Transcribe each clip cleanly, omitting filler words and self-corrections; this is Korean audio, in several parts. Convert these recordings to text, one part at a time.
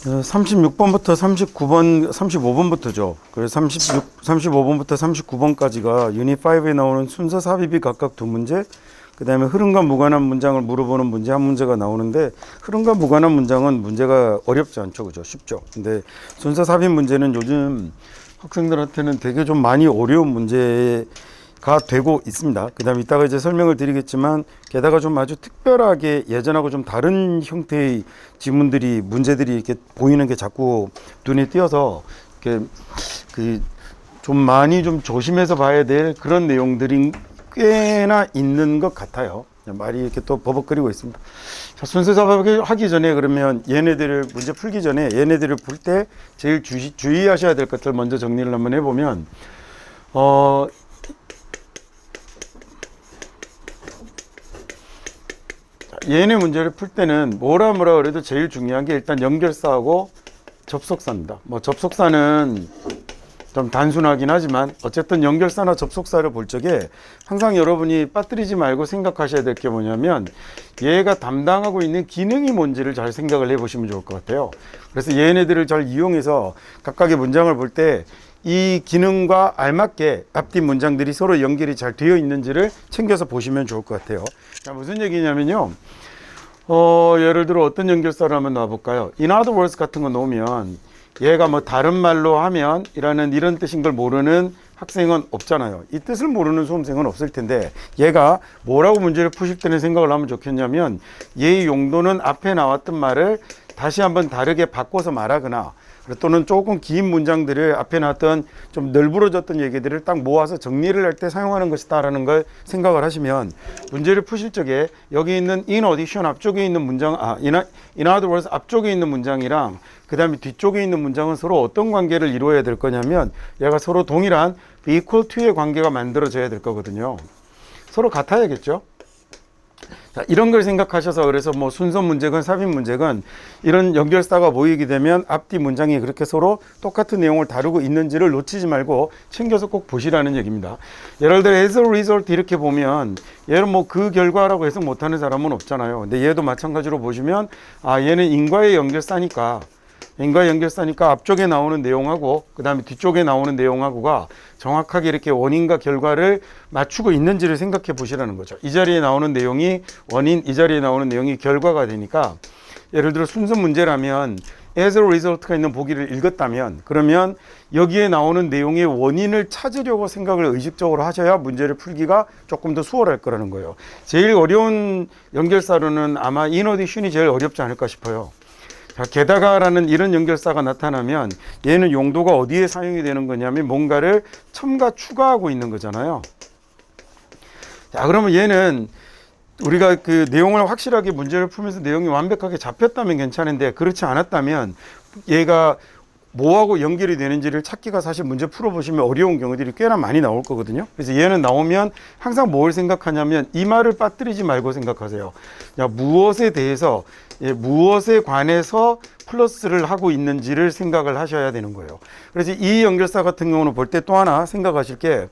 36번부터 39번, 35번부터죠. 그래서 35번부터 39번까지가 유닛 5에 나오는 순서 삽입이 각각 두 문제, 그 다음에 흐름과 무관한 문장을 물어보는 문제 한 문제가 나오는데, 흐름과 무관한 문장은 문제가 어렵지 않죠. 그죠? 쉽죠. 근데 순서 삽입 문제는 요즘 학생들한테는 되게 좀 많이 어려운 문제가 되고 있습니다. 그 다음에 이따가 이제 설명을 드리겠지만, 게다가 좀 아주 특별하게 예전하고 좀 다른 형태의 지문들이, 문제들이 이렇게 보이는 게 자꾸 눈에 띄어서, 이렇게 좀 많이 좀 조심해서 봐야 될 그런 내용들이 꽤나 있는 것 같아요. 말이 이렇게 또 버벅거리고 있습니다. 자, 순서 삽입하기 전에 그러면 얘네들을 문제 풀기 전에 얘네들을 풀 때 제일 주의하셔야 될 것들 먼저 정리를 한번 해보면, 얘네 문제를 풀 때는 뭐라 그래도 제일 중요한 게 일단 연결사하고 접속사입니다. 뭐 접속사는 좀 단순하긴 하지만 어쨌든 연결사나 접속사를 볼 적에 항상 여러분이 빠뜨리지 말고 생각하셔야 될 게 뭐냐면, 얘가 담당하고 있는 기능이 뭔지를 잘 생각을 해보시면 좋을 것 같아요. 그래서 얘네들을 잘 이용해서 각각의 문장을 볼 때 이 기능과 알맞게 앞뒤 문장들이 서로 연결이 잘 되어 있는지를 챙겨서 보시면 좋을 것 같아요. 자, 무슨 얘기냐면요. 예를 들어 어떤 연결사를 한번 놔볼까요? In other words 같은 거 놓으면 얘가 뭐 다른 말로 하면 이런 뜻인 걸 모르는 학생은 없잖아요. 이 뜻을 모르는 수험생은 없을 텐데, 얘가 뭐라고 문제를 푸실 때는 생각을 하면 좋겠냐면, 얘의 용도는 앞에 나왔던 말을 다시 한번 다르게 바꿔서 말하거나, 또는 조금 긴 문장들을 앞에 나왔던 좀 널브러졌던 얘기들을 딱 모아서 정리를 할 때 사용하는 것이다라는 걸 생각을 하시면, 문제를 푸실 적에 여기 있는 in addition 앞쪽에 있는 문장, in other words 앞쪽에 있는 문장이랑 그 다음에 뒤쪽에 있는 문장은 서로 어떤 관계를 이루어야 될 거냐면, 얘가 서로 동일한 be equal to의 관계가 만들어져야 될 거거든요. 서로 같아야겠죠. 자, 이런 걸 생각하셔서, 그래서 뭐 순서 문제건 삽입 문제건 이런 연결사가 모이게 되면 앞뒤 문장이 그렇게 서로 똑같은 내용을 다루고 있는지를 놓치지 말고 챙겨서 꼭 보시라는 얘기입니다. 예를 들어 as a result 이렇게 보면, 얘는 뭐 그 결과라고 해석 못하는 사람은 없잖아요. 근데 얘도 마찬가지로 보시면, 얘는 인과의 연결사니까 앞쪽에 나오는 내용하고 그 다음에 뒤쪽에 나오는 내용하고가 정확하게 이렇게 원인과 결과를 맞추고 있는지를 생각해 보시라는 거죠. 이 자리에 나오는 내용이 원인, 이 자리에 나오는 내용이 결과가 되니까, 예를 들어 순서 문제라면 as a result가 있는 보기를 읽었다면, 그러면 여기에 나오는 내용의 원인을 찾으려고 생각을 의식적으로 하셔야 문제를 풀기가 조금 더 수월할 거라는 거예요. 제일 어려운 연결사로는 아마 in addition이 제일 어렵지 않을까 싶어요. 자, 게다가라는 이런 연결사가 나타나면 얘는 용도가 어디에 사용이 되는 거냐면 뭔가를 첨가 추가하고 있는 거잖아요. 자, 그러면 얘는 우리가 그 내용을 확실하게 문제를 풀면서 내용이 완벽하게 잡혔다면 괜찮은데, 그렇지 않았다면 얘가 뭐하고 연결이 되는지를 찾기가 사실 문제 풀어보시면 어려운 경우들이 꽤나 많이 나올 거거든요. 그래서 얘는 나오면 항상 뭘 생각하냐면, 이 말을 빠뜨리지 말고 생각하세요. 야, 무엇에 대해서, 무엇에 관해서 플러스를 하고 있는지를 생각을 하셔야 되는 거예요. 그래서 이 연결사 같은 경우는 볼 때 또 하나 생각하실 게,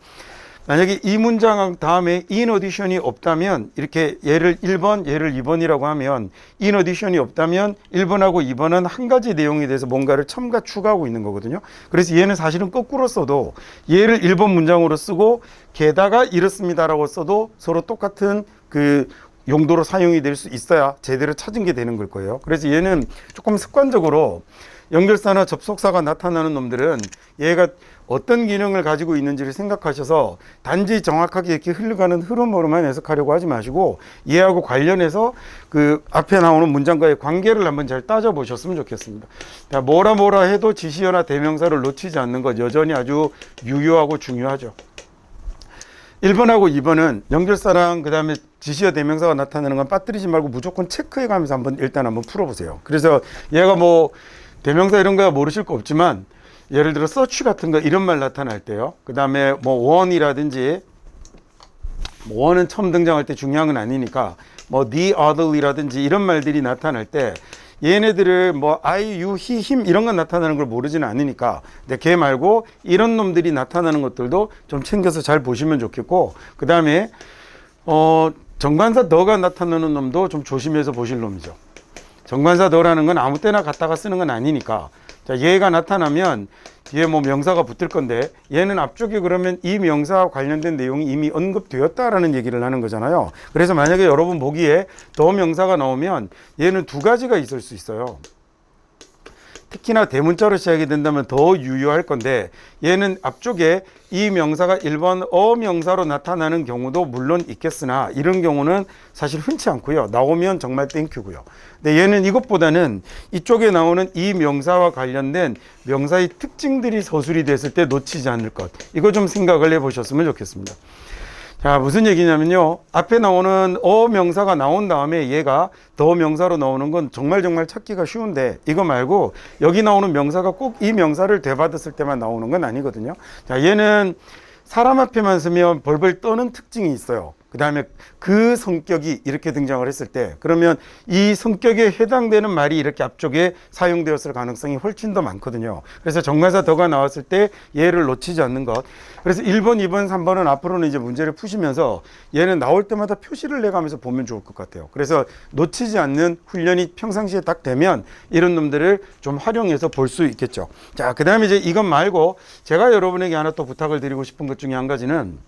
만약에 이 문장 다음에 in addition이 없다면, 이렇게 얘를 1번, 얘를 2번이라고 하면, in addition이 없다면 1번하고 2번은 한 가지 내용에 대해서 뭔가를 첨가 추가하고 있는 거거든요. 그래서 얘는 사실은 거꾸로 써도, 얘를 1번 문장으로 쓰고 게다가 이렇습니다라고 써도 서로 똑같은 그 용도로 사용이 될 수 있어야 제대로 찾은 게 되는 걸 거예요. 그래서 얘는 조금 습관적으로 연결사나 접속사가 나타나는 놈들은 얘가 어떤 기능을 가지고 있는지를 생각하셔서 단지 정확하게 이렇게 흘러가는 흐름으로만 해석하려고 하지 마시고, 얘하고 관련해서 그 앞에 나오는 문장과의 관계를 한번 잘 따져보셨으면 좋겠습니다. 뭐라 해도 지시어나 대명사를 놓치지 않는 것 여전히 아주 유효하고 중요하죠. 1번하고 2번은 연결사랑 그 다음에 지시어 대명사가 나타나는 건 빠뜨리지 말고 무조건 체크해 가면서 일단 한번 풀어보세요. 그래서 얘가 뭐 대명사 이런 거 모르실 거 없지만, 예를 들어 search 같은 거 이런 말 나타날 때요. 그 다음에 뭐 one이라든지, one은 처음 등장할 때 중요한 건 아니니까 뭐 the other이라든지 이런 말들이 나타날 때, 얘네들을 뭐 I, you, he, him 이런 건 나타나는 걸 모르지는 않으니까, 근데 걔 말고 이런 놈들이 나타나는 것들도 좀 챙겨서 잘 보시면 좋겠고, 그 다음에 정관사 더가 나타나는 놈도 좀 조심해서 보실 놈이죠. 정관사 더라는 건 아무 때나 갖다가 쓰는 건 아니니까. 자, 얘가 나타나면 뒤에 뭐 명사가 붙을 건데 얘는 앞쪽에 그러면 이 명사와 관련된 내용이 이미 언급되었다라는 얘기를 하는 거잖아요. 그래서 만약에 여러분 보기에 더 명사가 나오면 얘는 두 가지가 있을 수 있어요. 특히나 대문자로 시작이 된다면 더 유효할 건데 얘는 앞쪽에 이 명사가 일반 어명사로 나타나는 경우도 물론 있겠으나 이런 경우는 사실 흔치 않고요. 나오면 정말 땡큐고요. 근데 얘는 이것보다는 이쪽에 나오는 이 명사와 관련된 명사의 특징들이 서술이 됐을 때 놓치지 않을 것. 이거 좀 생각을 해보셨으면 좋겠습니다. 자, 무슨 얘기냐면요. 앞에 나오는 어명사가 나온 다음에 얘가 더 명사로 나오는 건 정말 찾기가 쉬운데 이거 말고 여기 나오는 명사가 꼭 이 명사를 되받았을 때만 나오는 건 아니거든요. 자, 얘는 사람 앞에만 쓰면 벌벌 떠는 특징이 있어요. 그 다음에 그 성격이 이렇게 등장을 했을 때 그러면 이 성격에 해당되는 말이 이렇게 앞쪽에 사용되었을 가능성이 훨씬 더 많거든요. 그래서 정관사 더가 나왔을 때 얘를 놓치지 않는 것. 그래서 1번, 2번, 3번은 앞으로는 이제 문제를 푸시면서 얘는 나올 때마다 표시를 내가면서 보면 좋을 것 같아요. 그래서 놓치지 않는 훈련이 평상시에 딱 되면 이런 놈들을 좀 활용해서 볼 수 있겠죠. 자, 그 다음에 이제 이것 말고 제가 여러분에게 하나 또 부탁을 드리고 싶은 것 중에 한 가지는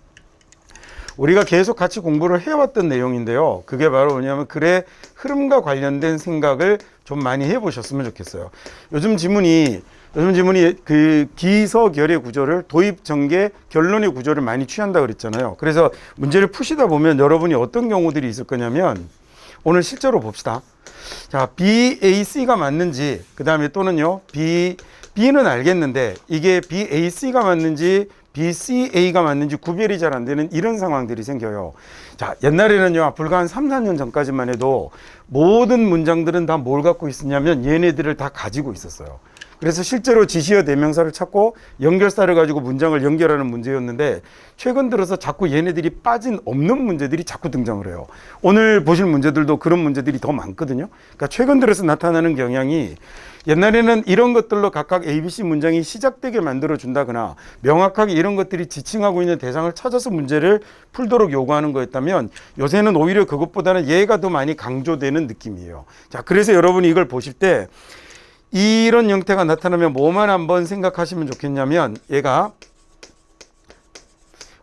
우리가 계속 같이 공부를 해왔던 내용인데요. 그게 바로 뭐냐면 글의 흐름과 관련된 생각을 좀 많이 해보셨으면 좋겠어요. 요즘 지문이 그 기서결의 구조를 도입, 전개, 결론의 구조를 많이 취한다 그랬잖아요. 그래서 문제를 푸시다 보면 여러분이 어떤 경우들이 있을 거냐면 오늘 실제로 봅시다. 자, BAC가 맞는지 그 다음에 또는요 B는 알겠는데 이게 BAC가 맞는지 BCA가 맞는지 구별이 잘 안 되는 이런 상황들이 생겨요. 자, 옛날에는요, 불과 한 3, 4년 전까지만 해도 모든 문장들은 다 뭘 갖고 있었냐면 얘네들을 다 가지고 있었어요. 그래서 실제로 지시어 대명사를 찾고 연결사를 가지고 문장을 연결하는 문제였는데 최근 들어서 자꾸 얘네들이 빠진 없는 문제들이 자꾸 등장을 해요. 오늘 보실 문제들도 그런 문제들이 더 많거든요. 그러니까 최근 들어서 나타나는 경향이 옛날에는 이런 것들로 각각 ABC 문장이 시작되게 만들어 준다거나 명확하게 이런 것들이 지칭하고 있는 대상을 찾아서 문제를 풀도록 요구하는 거였다면 요새는 오히려 그것보다는 얘가 더 많이 강조되는 느낌이에요. 자, 그래서 여러분이 이걸 보실 때 이런 형태가 나타나면 뭐만 한번 생각하시면 좋겠냐면 얘가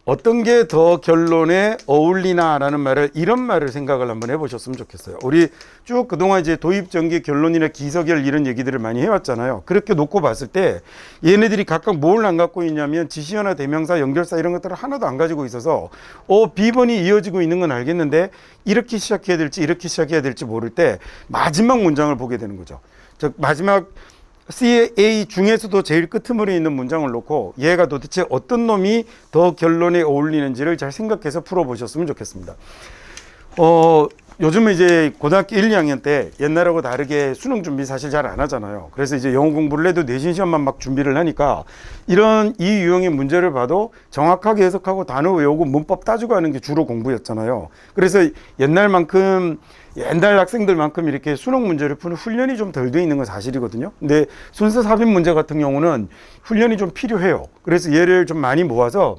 어떤 게 더 결론에 어울리나라는 말을 이런 말을 생각을 한번 해보셨으면 좋겠어요. 우리 쭉 그동안 이제 도입, 전개, 결론이나 기서결 이런 얘기들을 많이 해왔잖아요. 그렇게 놓고 봤을 때 얘네들이 각각 뭘 안 갖고 있냐면 지시어나 대명사, 연결사 이런 것들을 하나도 안 가지고 있어서 B번이 이어지고 있는 건 알겠는데 이렇게 시작해야 될지 이렇게 시작해야 될지 모를 때 마지막 문장을 보게 되는 거죠. 즉 마지막 CA 중에서도 제일 끄트머리에 있는 문장을 놓고 얘가 도대체 어떤 놈이 더 결론에 어울리는지를 잘 생각해서 풀어보셨으면 좋겠습니다. 요즘은 이제 고등학교 1, 2학년 때 옛날하고 다르게 수능 준비 사실 잘 안 하잖아요. 그래서 이제 영어 공부를 해도 내신 시험만 막 준비를 하니까 이런 이 유형의 문제를 봐도 정확하게 해석하고 단어 외우고 문법 따지고 하는 게 주로 공부였잖아요. 그래서 옛날 학생들만큼 이렇게 수능 문제를 푸는 훈련이 좀 덜 돼 있는 건 사실이거든요. 근데 순서 삽입 문제 같은 경우는 훈련이 좀 필요해요. 그래서 얘를 좀 많이 모아서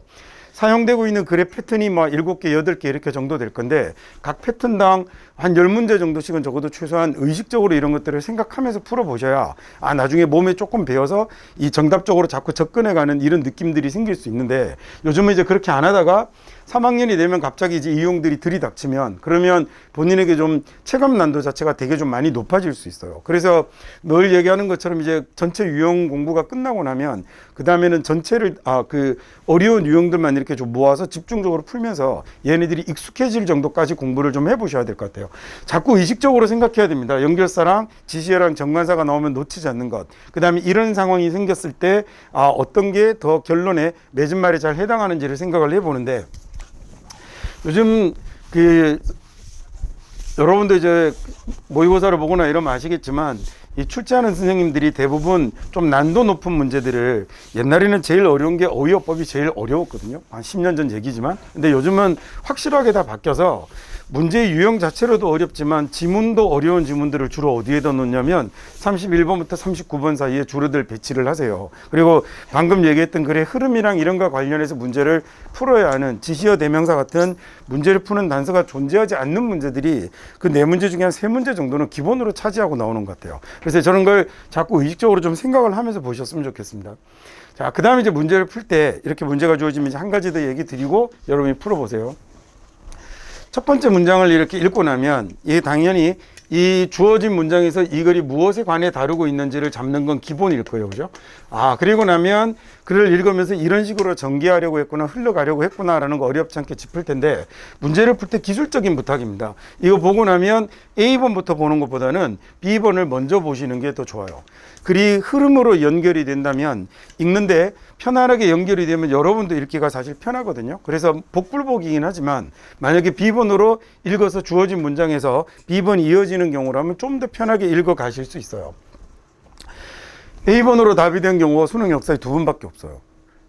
사용되고 있는 글의 패턴이 뭐 7개, 8개 이렇게 정도 될 건데 각 패턴당 한 10문제 정도씩은 적어도 최소한 의식적으로 이런 것들을 생각하면서 풀어보셔야 나중에 몸에 조금 배워서 이 정답적으로 자꾸 접근해가는 이런 느낌들이 생길 수 있는데 요즘은 이제 그렇게 안 하다가 3학년이 되면 갑자기 이제 이용들이 들이닥치면 그러면 본인에게 좀 체감 난도 자체가 되게 좀 많이 높아질 수 있어요. 그래서 늘 얘기하는 것처럼 이제 전체 유형 공부가 끝나고 나면 그 다음에는 전체를 그 어려운 유형들만 이렇게 좀 모아서 집중적으로 풀면서 얘네들이 익숙해질 정도까지 공부를 좀 해보셔야 될 것 같아요. 자꾸 의식적으로 생각해야 됩니다. 연결사랑 지시어랑 정관사가 나오면 놓치지 않는 것. 그 다음에 이런 상황이 생겼을 때 어떤 게 더 결론에 맺은 말에 잘 해당하는지를 생각을 해보는데 요즘 여러분도 이제 모의고사를 보거나 이러면 아시겠지만 이 출제하는 선생님들이 대부분 좀 난도 높은 문제들을 옛날에는 제일 어려운 게 어휘어법이 제일 어려웠거든요. 한 10년 전 얘기지만. 근데 요즘은 확실하게 다 바뀌어서 문제 유형 자체로도 어렵지만 지문도 어려운 지문들을 주로 어디에다 놓냐면 31번부터 39번 사이에 주로들 배치를 하세요. 그리고 방금 얘기했던 글의 흐름이랑 이런 거 관련해서 문제를 풀어야 하는 지시어 대명사 같은 문제를 푸는 단서가 존재하지 않는 문제들이 그 네 문제 중에 한 세 문제 정도는 기본으로 차지하고 나오는 것 같아요. 그래서 저런 걸 자꾸 의식적으로 좀 생각을 하면서 보셨으면 좋겠습니다. 자, 그 다음에 이제 문제를 풀 때 이렇게 문제가 주어지면 이제 한 가지 더 얘기 드리고 여러분이 풀어보세요. 첫 번째 문장을 이렇게 읽고 나면 이 당연히 이 주어진 문장에서 이 글이 무엇에 관해 다루고 있는지를 잡는 건 기본일 거예요. 그죠? 그리고 나면 글을 읽으면서 이런 식으로 전개하려고 했구나, 흘러가려고 했구나라는 거 어렵지 않게 짚을 텐데 문제를 풀 때 기술적인 부탁입니다. 이거 보고 나면 A번부터 보는 것보다는 B번을 먼저 보시는 게 더 좋아요. 글이 흐름으로 연결이 된다면 읽는데 편안하게 연결이 되면 여러분도 읽기가 사실 편하거든요. 그래서 복불복이긴 하지만 만약에 B번으로 읽어서 주어진 문장에서 B번이 이어지는 경우라면 좀 더 편하게 읽어 가실 수 있어요. A번으로 답이 된 경우가 수능 역사에 두 번밖에 없어요.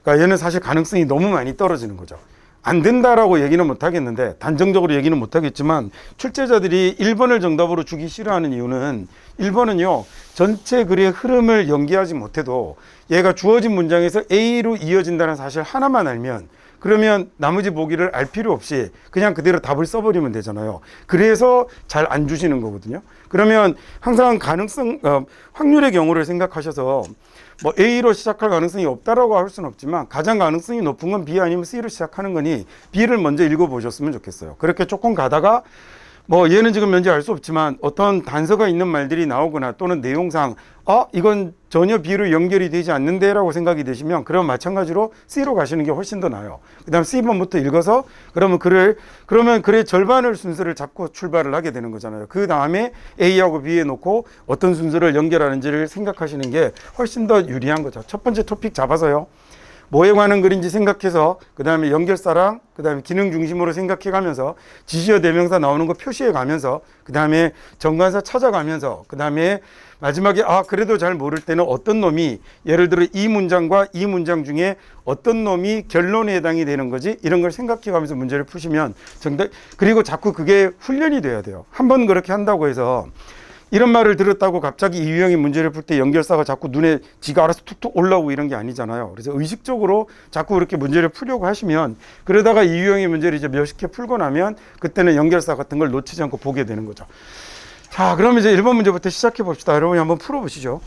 그러니까 얘는 사실 가능성이 너무 많이 떨어지는 거죠. 안 된다라고 얘기는 못 하겠는데 단정적으로 얘기는 못 하겠지만 출제자들이 1번을 정답으로 주기 싫어하는 이유는 1번은요 전체 글의 흐름을 연기하지 못해도 얘가 주어진 문장에서 A로 이어진다는 사실 하나만 알면 그러면 나머지 보기를 알 필요 없이 그냥 그대로 답을 써버리면 되잖아요. 그래서 잘 안 주시는 거거든요. 그러면 항상 확률의 경우를 생각하셔서 뭐 A로 시작할 가능성이 없다라고 할 수는 없지만 가장 가능성이 높은 건 B 아니면 C로 시작하는 거니 B를 먼저 읽어보셨으면 좋겠어요. 그렇게 조금 가다가 뭐 얘는 지금 뭔지 알 수 없지만 어떤 단서가 있는 말들이 나오거나 또는 내용상 이건 전혀 B로 연결이 되지 않는데 라고 생각이 되시면 그럼 마찬가지로 C로 가시는 게 훨씬 더 나아요. 그 다음 C번부터 읽어서 그러면 글의 절반을 순서를 잡고 출발을 하게 되는 거잖아요. 그 다음에 A하고 B에 놓고 어떤 순서를 연결하는지를 생각하시는 게 훨씬 더 유리한 거죠. 첫 번째 토픽 잡아서요. 뭐에 관한 글인지 생각해서 그 다음에 연결사랑 그 다음에 기능 중심으로 생각해 가면서 지시어 대명사 나오는 거 표시해 가면서 그 다음에 정관사 찾아가면서 그 다음에 마지막에 그래도 잘 모를 때는 어떤 놈이 예를 들어 이 문장과 이 문장 중에 어떤 놈이 결론에 해당이 되는 거지 이런 걸 생각해 가면서 문제를 푸시면 정답. 그리고 자꾸 그게 훈련이 돼야 돼요. 한번 그렇게 한다고 해서 이런 말을 들었다고 갑자기 이 유형의 문제를 풀 때 연결사가 자꾸 눈에 지가 알아서 툭툭 올라오고 이런 게 아니잖아요. 그래서 의식적으로 자꾸 그렇게 문제를 풀려고 하시면 그러다가 이 유형의 문제를 이제 몇십 개 풀고 나면 그때는 연결사 같은 걸 놓치지 않고 보게 되는 거죠. 자, 그럼 이제 1번 문제부터 시작해 봅시다. 여러분이 한번 풀어보시죠.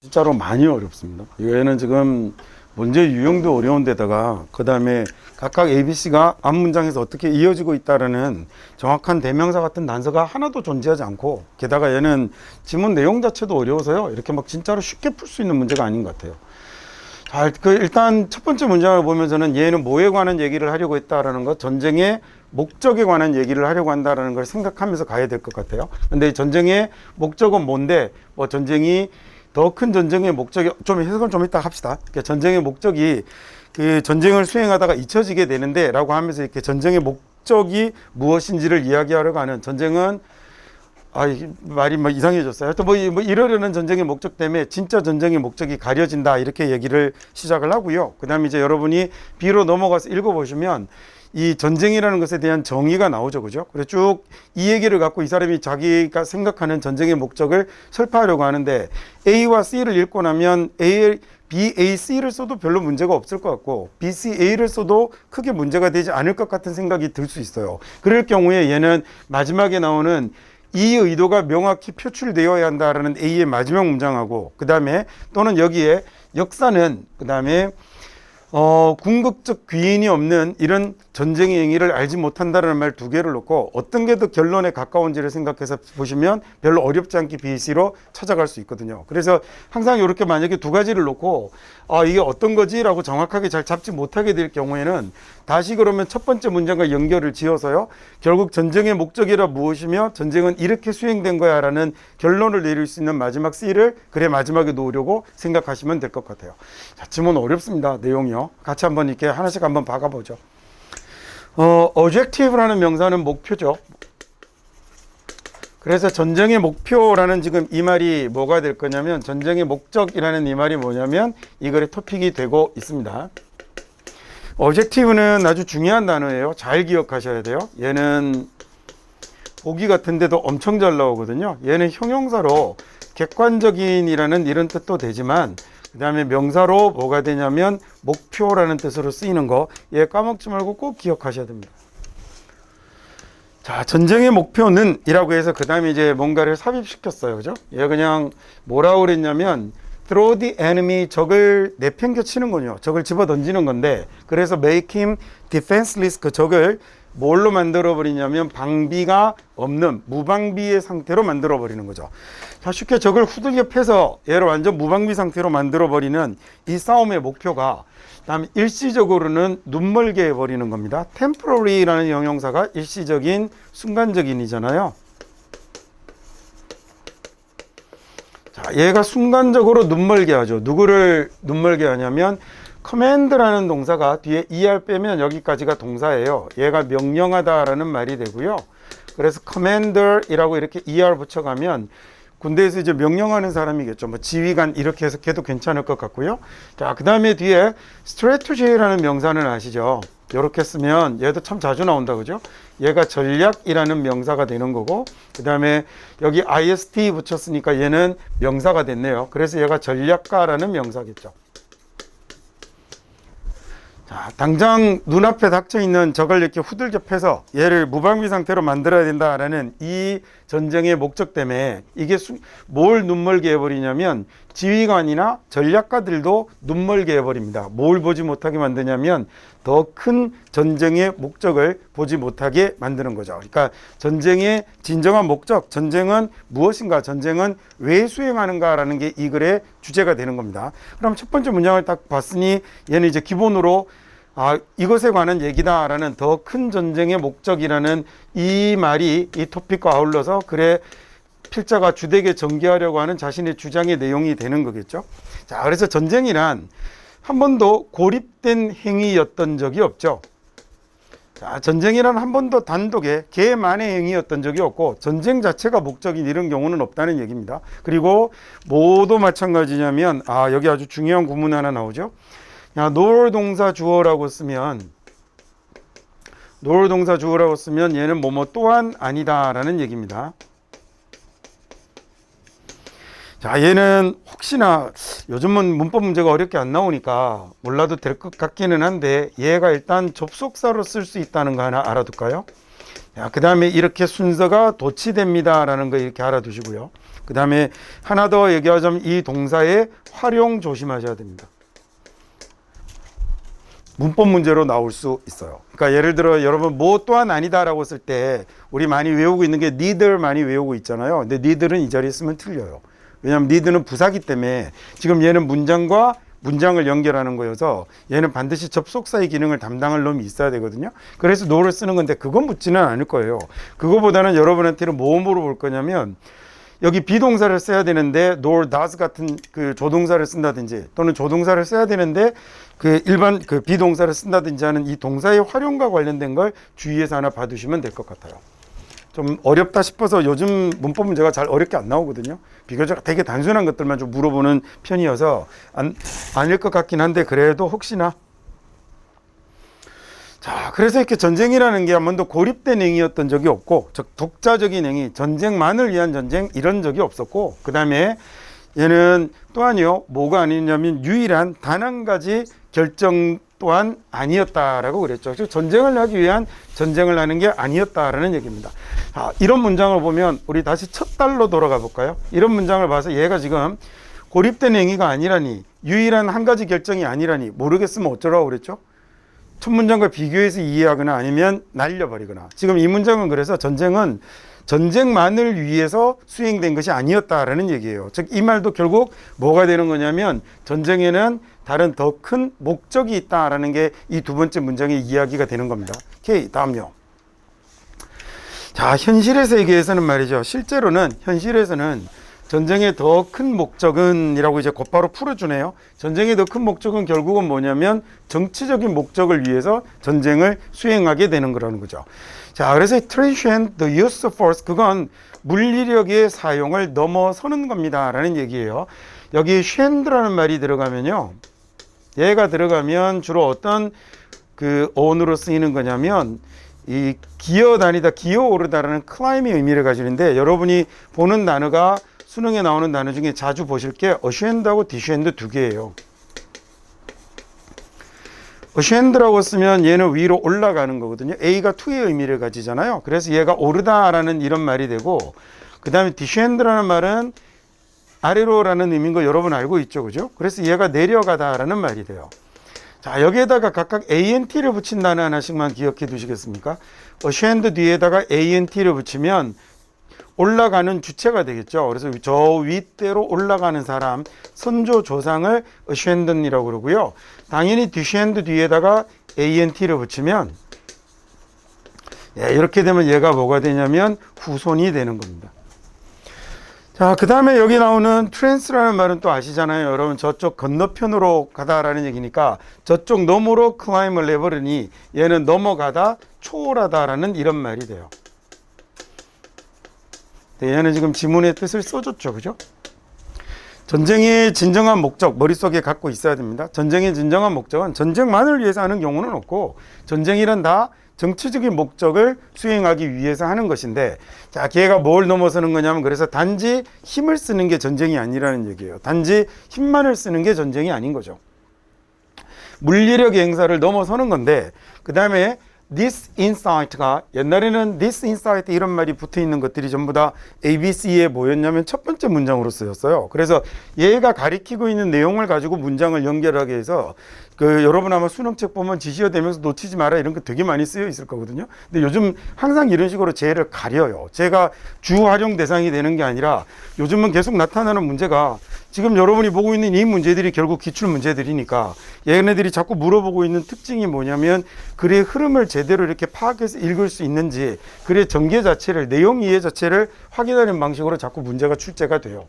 진짜로 많이 어렵습니다. 얘는 지금 문제 유형도 어려운 데다가 그 다음에 각각 ABC가 앞 문장에서 어떻게 이어지고 있다라는 정확한 대명사 같은 단서가 하나도 존재하지 않고, 게다가 얘는 지문 내용 자체도 어려워서요, 이렇게 막 진짜로 쉽게 풀 수 있는 문제가 아닌 것 같아요. 자, 일단 첫 번째 문장을 보면 저는 얘는 뭐에 관한 얘기를 하려고 했다라는 것, 전쟁의 목적에 관한 얘기를 하려고 한다라는 걸 생각하면서 가야 될 것 같아요. 근데 전쟁의 목적은 뭔데, 뭐 전쟁이 더 큰 전쟁의 목적이, 좀 해석은 좀 이따 합시다. 그러니까 전쟁의 목적이 그 전쟁을 수행하다가 잊혀지게 되는데 라고 하면서 이렇게 전쟁의 목적이 무엇인지를 이야기하려고 하는, 전쟁은 이 말이 뭐 이상해졌어요. 하여튼 뭐 이러려는 전쟁의 목적 때문에 진짜 전쟁의 목적이 가려진다, 이렇게 얘기를 시작을 하고요. 그 다음에 이제 여러분이 B로 넘어가서 읽어보시면 이 전쟁이라는 것에 대한 정의가 나오죠. 그죠? 그래서 쭉 이 얘기를 갖고 이 사람이 자기가 생각하는 전쟁의 목적을 설파하려고 하는데, A와 C를 읽고 나면 B, A, C를 써도 별로 문제가 없을 것 같고, B, C, A를 써도 크게 문제가 되지 않을 것 같은 생각이 들 수 있어요. 그럴 경우에 얘는 마지막에 나오는 이 의도가 명확히 표출되어야 한다라는 A의 마지막 문장하고, 그 다음에 또는 여기에 역사는, 그 다음에 궁극적 귀인이 없는 이런 전쟁의 행위를 알지 못한다는 말 두 개를 놓고 어떤 게 더 결론에 가까운지를 생각해서 보시면 별로 어렵지 않게 BC로 찾아갈 수 있거든요. 그래서 항상 이렇게 만약에 두 가지를 놓고 이게 어떤 거지? 라고 정확하게 잘 잡지 못하게 될 경우에는 다시 그러면 첫 번째 문장과 연결을 지어서요, 결국 전쟁의 목적이라 무엇이며 전쟁은 이렇게 수행된 거야 라는 결론을 내릴 수 있는 마지막 C를 그래 마지막에 놓으려고 생각하시면 될 것 같아요. 자, 지문 어렵습니다. 내용이요. 같이 한번 이렇게 하나씩 한번 봐가보죠. objective라는 명사는 목표죠. 그래서 전쟁의 목표라는 지금 이 말이 뭐가 될 거냐면, 전쟁의 목적이라는 이 말이 뭐냐면 이 글의 토픽이 되고 있습니다. objective는 아주 중요한 단어예요. 잘 기억하셔야 돼요. 얘는 보기 같은데도 엄청 잘 나오거든요. 얘는 형용사로 객관적인이라는 이런 뜻도 되지만, 그 다음에 명사로 뭐가 되냐면 목표라는 뜻으로 쓰이는 거, 얘 까먹지 말고 꼭 기억하셔야 됩니다. 자, 전쟁의 목표는 이라고 해서 그 다음에 이제 뭔가를 삽입시켰어요. 그죠? 얘 그냥 뭐라고 그랬냐면 throw the enemy, 적을 내팽겨치는 거죠. 적을 집어 던지는 건데, 그래서 make him defenseless, 그 적을 뭘로 만들어 버리냐면 방비가 없는 무방비의 상태로 만들어 버리는 거죠. 자, 쉽게 적을 후들겨 패서 얘를 완전 무방비 상태로 만들어 버리는 이 싸움의 목표가, 다음에 일시적으로는 눈멀게 해버리는 겁니다. temporary라는 형용사가 일시적인, 순간적인이잖아요. 자, 얘가 순간적으로 눈멀게 하죠. 누구를 눈멀게 하냐면 command라는 동사가 뒤에 er 빼면 여기까지가 동사예요. 얘가 명령하다라는 말이 되고요. 그래서 commander이라고 이렇게 er 붙여가면 군대에서 이제 명령하는 사람이겠죠. 뭐 지휘관 이렇게 해석해도 괜찮을 것 같고요. 자, 그 다음에 뒤에 strategy라는 명사는 아시죠? 이렇게 쓰면 얘도 참 자주 나온다, 그죠? 얘가 전략이라는 명사가 되는 거고, 그 다음에 여기 ist 붙였으니까 얘는 명사가 됐네요. 그래서 얘가 전략가라는 명사겠죠. 자, 당장 눈앞에 닥쳐있는 적을 이렇게 후들겨 패서 얘를 무방비 상태로 만들어야 된다라는 이 전쟁의 목적 때문에 이게 뭘 눈멀게 해버리냐면 지휘관이나 전략가들도 눈멀게 해버립니다. 뭘 보지 못하게 만드냐면 더 큰 전쟁의 목적을 보지 못하게 만드는 거죠. 그러니까 전쟁의 진정한 목적, 전쟁은 무엇인가, 전쟁은 왜 수행하는가라는 게 이 글의 주제가 되는 겁니다. 그럼 첫 번째 문장을 딱 봤으니 얘는 이제 기본으로 이것에 관한 얘기다라는 더 큰 전쟁의 목적이라는 이 말이 이 토픽과 아울러서 글의 필자가 주되게 전개하려고 하는 자신의 주장의 내용이 되는 거겠죠. 자, 그래서 전쟁이란 한 번도 고립된 행위였던 적이 없죠. 자, 전쟁이란 한 번도 단독의 개만의 행위였던 적이 없고 전쟁 자체가 목적인 이런 경우는 없다는 얘기입니다. 그리고 뭐도 마찬가지냐면 여기 아주 중요한 구문 하나 나오죠. nor 동사 주어라고 쓰면 얘는 뭐뭐 또한 아니다라는 얘기입니다. 자, 얘는 혹시나 요즘은 문법 문제가 어렵게 안 나오니까 몰라도 될 것 같기는 한데 얘가 일단 접속사로 쓸 수 있다는 거 하나 알아둘까요? 그 다음에 이렇게 순서가 도치됩니다라는 거 이렇게 알아두시고요. 그 다음에 하나 더 얘기하자면 이 동사의 활용 조심하셔야 됩니다. 문법 문제로 나올 수 있어요. 그러니까 예를 들어 여러분 뭐 또한 아니다라고 쓸 때 우리 많이 외우고 있는 게 neither 많이 외우고 있잖아요. 근데 neither는 이 자리에 쓰면 틀려요. 왜냐하면 neither는 부사기 때문에 지금 얘는 문장과 문장을 연결하는 거여서 얘는 반드시 접속사의 기능을 담당할 놈이 있어야 되거든요. 그래서 no를 쓰는 건데 그건 묻지는 않을 거예요. 그거보다는 여러분한테는 뭐 물어볼 거냐면 여기 비동사를 써야 되는데 nor does 같은 그 조동사를 쓴다든지 또는 조동사를 써야 되는데 그 일반 그 비동사를 쓴다든지 하는 이 동사의 활용과 관련된 걸 주의해서 하나 봐두시면 될 것 같아요. 좀 어렵다 싶어서 요즘 문법 문제가 잘 어렵게 안 나오거든요. 비교적 되게 단순한 것들만 좀 물어보는 편이어서 아닐 것 같긴 한데 그래도 혹시나. 자, 그래서 이렇게 전쟁이라는 게 한 번도 고립된 행위였던 적이 없고 즉 독자적인 행위, 전쟁만을 위한 전쟁 이런 적이 없었고 그 다음에 얘는 또한요 뭐가 아니냐면 유일한 단 한 가지 결정 또한 아니었다라고 그랬죠. 즉 전쟁을 하기 위한 전쟁을 하는 게 아니었다라는 얘기입니다. 자, 이런 문장을 보면 우리 다시 첫 달로 돌아가 볼까요? 이런 문장을 봐서 얘가 지금 고립된 행위가 아니라니 유일한 한 가지 결정이 아니라니 모르겠으면 어쩌라고 그랬죠? 첫 문장과 비교해서 이해하거나 아니면 날려버리거나 지금 이 문장은 그래서 전쟁은 전쟁만을 위해서 수행된 것이 아니었다라는 얘기예요. 즉 이 말도 결국 뭐가 되는 거냐면 전쟁에는 다른 더 큰 목적이 있다라는 게 이 두 번째 문장의 이야기가 되는 겁니다. 오케이, 다음요. 자, 현실의 세계에서는 말이죠. 실제로는 현실에서는 전쟁의 더 큰 목적은 이라고 이제 곧바로 풀어주네요. 전쟁의 더 큰 목적은 결국은 뭐냐면 정치적인 목적을 위해서 전쟁을 수행하게 되는 거라는 거죠. 자, 그래서 transcend the use of force 그건 물리력의 사용을 넘어서는 겁니다 라는 얘기예요. 여기 shand라는 말이 들어가면요, 얘가 들어가면 주로 어떤 그 어원으로 쓰이는 거냐면 이 기어다니다, 기어오르다라는 클라임의 의미를 가지는데 여러분이 보는 단어가 수능에 나오는 단어 중에 자주 보실 게 ascend하고 descend 두 개예요. ascend라고 쓰면 얘는 위로 올라가는 거거든요. A가 to의 의미를 가지잖아요. 그래서 얘가 오르다라는 이런 말이 되고 그 다음에 descend라는 말은 아래로라는 의미인 거 여러분 알고 있죠, 그죠? 그래서 얘가 내려가다라는 말이 돼요. 자, 여기에다가 각각 ANT를 붙인다는 하나씩만 기억해 두시겠습니까? ascend 뒤에다가 ANT를 붙이면 올라가는 주체가 되겠죠. 그래서 저 윗대로 올라가는 사람, 선조 조상을 ascend이라고 그러고요. 당연히 descend 뒤에다가 ANT를 붙이면 이렇게 되면 얘가 뭐가 되냐면 후손이 되는 겁니다. 자, 그 다음에 여기 나오는 trans라는 말은 또 아시잖아요. 여러분 저쪽 건너편으로 가다라는 얘기니까 저쪽 너머로 climb을 해버리니 얘는 넘어가다, 초월하다라는 이런 말이 돼요. 얘는 지금 지문의 뜻을 써줬죠, 그죠? 전쟁의 진정한 목적 머릿속에 갖고 있어야 됩니다. 전쟁의 진정한 목적은 전쟁만을 위해서 하는 경우는 없고 전쟁이란 다 정치적인 목적을 수행하기 위해서 하는 것인데, 자, 걔가 뭘 넘어서는 거냐면 그래서 단지 힘을 쓰는 게 전쟁이 아니라는 얘기예요. 단지 힘만을 쓰는 게 전쟁이 아닌 거죠. 물리력의 행사를 넘어서는 건데 그 다음에 this insight가 옛날에는 this insight 이런 말이 붙어 있는 것들이 전부 다 ABC에 뭐였냐면 첫 번째 문장으로 쓰였어요. 그래서 얘가 가리키고 있는 내용을 가지고 문장을 연결하게 해서 그 여러분 아마 수능책 보면 지시어 되면서 놓치지 마라 이런 거 되게 많이 쓰여 있을 거거든요. 근데 요즘 항상 이런 식으로 쟤를 가려요. 쟤가 주 활용 대상이 되는 게 아니라 요즘은 계속 나타나는 문제가 지금 여러분이 보고 있는 이 문제들이 결국 기출 문제들이니까 얘네들이 자꾸 물어보고 있는 특징이 뭐냐면 글의 흐름을 제대로 이렇게 파악해서 읽을 수 있는지 글의 전개 자체를, 내용 이해 자체를 확인하는 방식으로 자꾸 문제가 출제가 돼요.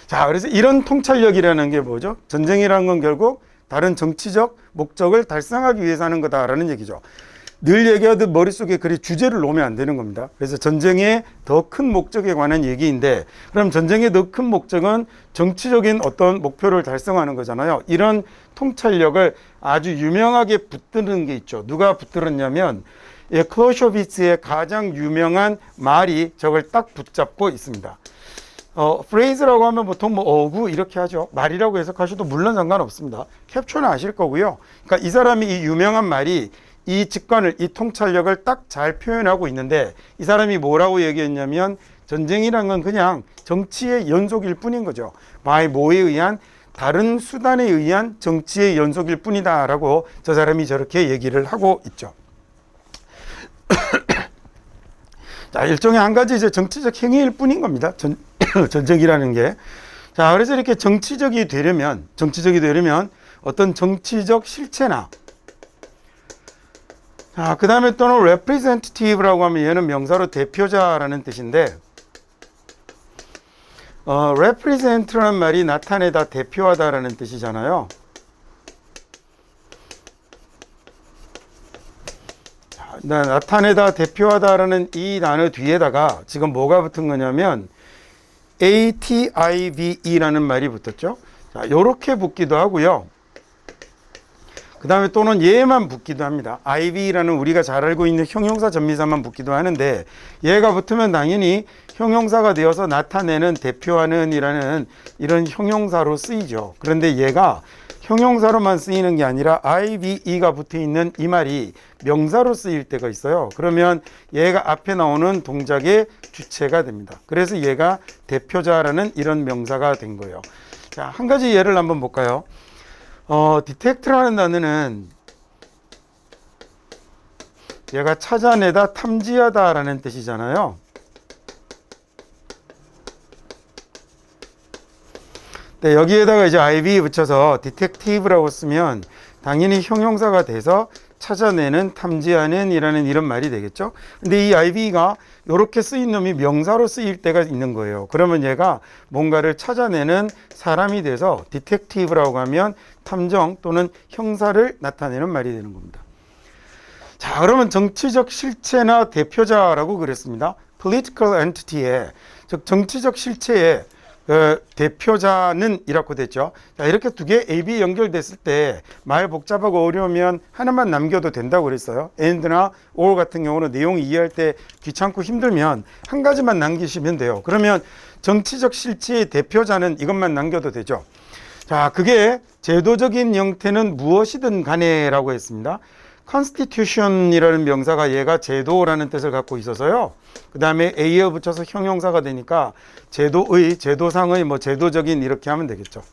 자, 그래서 이런 통찰력이라는 게 뭐죠? 전쟁이라는 건 결국 다른 정치적 목적을 달성하기 위해서 하는 거다라는 얘기죠. 늘 얘기하듯 머릿속에 그리 주제를 놓으면 안 되는 겁니다. 그래서 전쟁의 더 큰 목적에 관한 얘기인데, 그럼 전쟁의 더 큰 목적은 정치적인 어떤 목표를 달성하는 거잖아요. 이런 통찰력을 아주 유명하게 붙드는 게 있죠. 누가 붙들었냐면 클로쇼비츠의 가장 유명한 말이 저걸 딱 붙잡고 있습니다. 프레이즈라고 하면 보통 뭐 어구 이렇게 하죠. 말이라고 해석하셔도 물론 상관없습니다. 캡처는 아실 거고요. 그러니까 이 사람이 이 유명한 말이 이 직관을, 이 통찰력을 딱 잘 표현하고 있는데 이 사람이 뭐라고 얘기했냐면 전쟁이란 건 그냥 정치의 연속일 뿐인 거죠. by 뭐에 의한 다른 수단에 의한 정치의 연속일 뿐이다라고 저 사람이 저렇게 얘기를 하고 있죠. 자, 일종의 한 가지 이제 정치적 행위일 뿐인 겁니다. 전쟁이라는 게. 자, 그래서 이렇게 정치적이 되려면 어떤 정치적 실체나, 자, 그 다음에 또는 representative라고 하면 얘는 명사로 대표자라는 뜻인데, represent라는 말이 나타내다, 대표하다라는 뜻이잖아요. 나타내다, 대표하다라는 이 단어 뒤에다가 지금 뭐가 붙은 거냐면 ative라는 말이 붙었죠. 자, 요렇게 붙기도 하고요. 그 다음에 또는 얘만 붙기도 합니다. ive라는 우리가 잘 알고 있는 형용사 전미사만 붙기도 하는데 얘가 붙으면 당연히 형용사가 되어서 나타내는, 대표하는 이라는 이런 형용사로 쓰이죠. 그런데 얘가 형용사로만 쓰이는 게 아니라 ive가 붙어 있는 이 말이 명사로 쓰일 때가 있어요. 그러면 얘가 앞에 나오는 동작의 주체가 됩니다. 그래서 얘가 대표자라는 이런 명사가 된 거예요. 자, 한 가지 예를 한번 볼까요? detect라는 단어는 얘가 찾아내다, 탐지하다라는 뜻이잖아요. 네, 여기에다가 이제 IV 붙여서 detective라고 쓰면 당연히 형용사가 돼서 찾아내는, 탐지하는 이라는 이런 말이 되겠죠. 근데 이 IV가 이렇게 쓰인 놈이 명사로 쓰일 때가 있는 거예요. 그러면 얘가 뭔가를 찾아내는 사람이 돼서 detective라고 하면 탐정 또는 형사를 나타내는 말이 되는 겁니다. 자, 그러면 정치적 실체나 대표자라고 그랬습니다. political entity에, 즉 정치적 실체에 대표자는 이라고 됐죠. 자, 이렇게 두 개 A, B 연결됐을 때 말 복잡하고 어려우면 하나만 남겨도 된다고 그랬어요. and나 or 같은 경우는 내용 이해할 때 귀찮고 힘들면 한 가지만 남기시면 돼요. 그러면 정치적 실체의 대표자는 이것만 남겨도 되죠. 자, 그게 제도적인 형태는 무엇이든 간에라고 했습니다. constitution이라는 명사가 얘가 제도라는 뜻을 갖고 있어서요. 그 다음에 a에 붙여서 형용사가 되니까 제도의, 제도상의, 제도적인 이렇게 하면 되겠죠.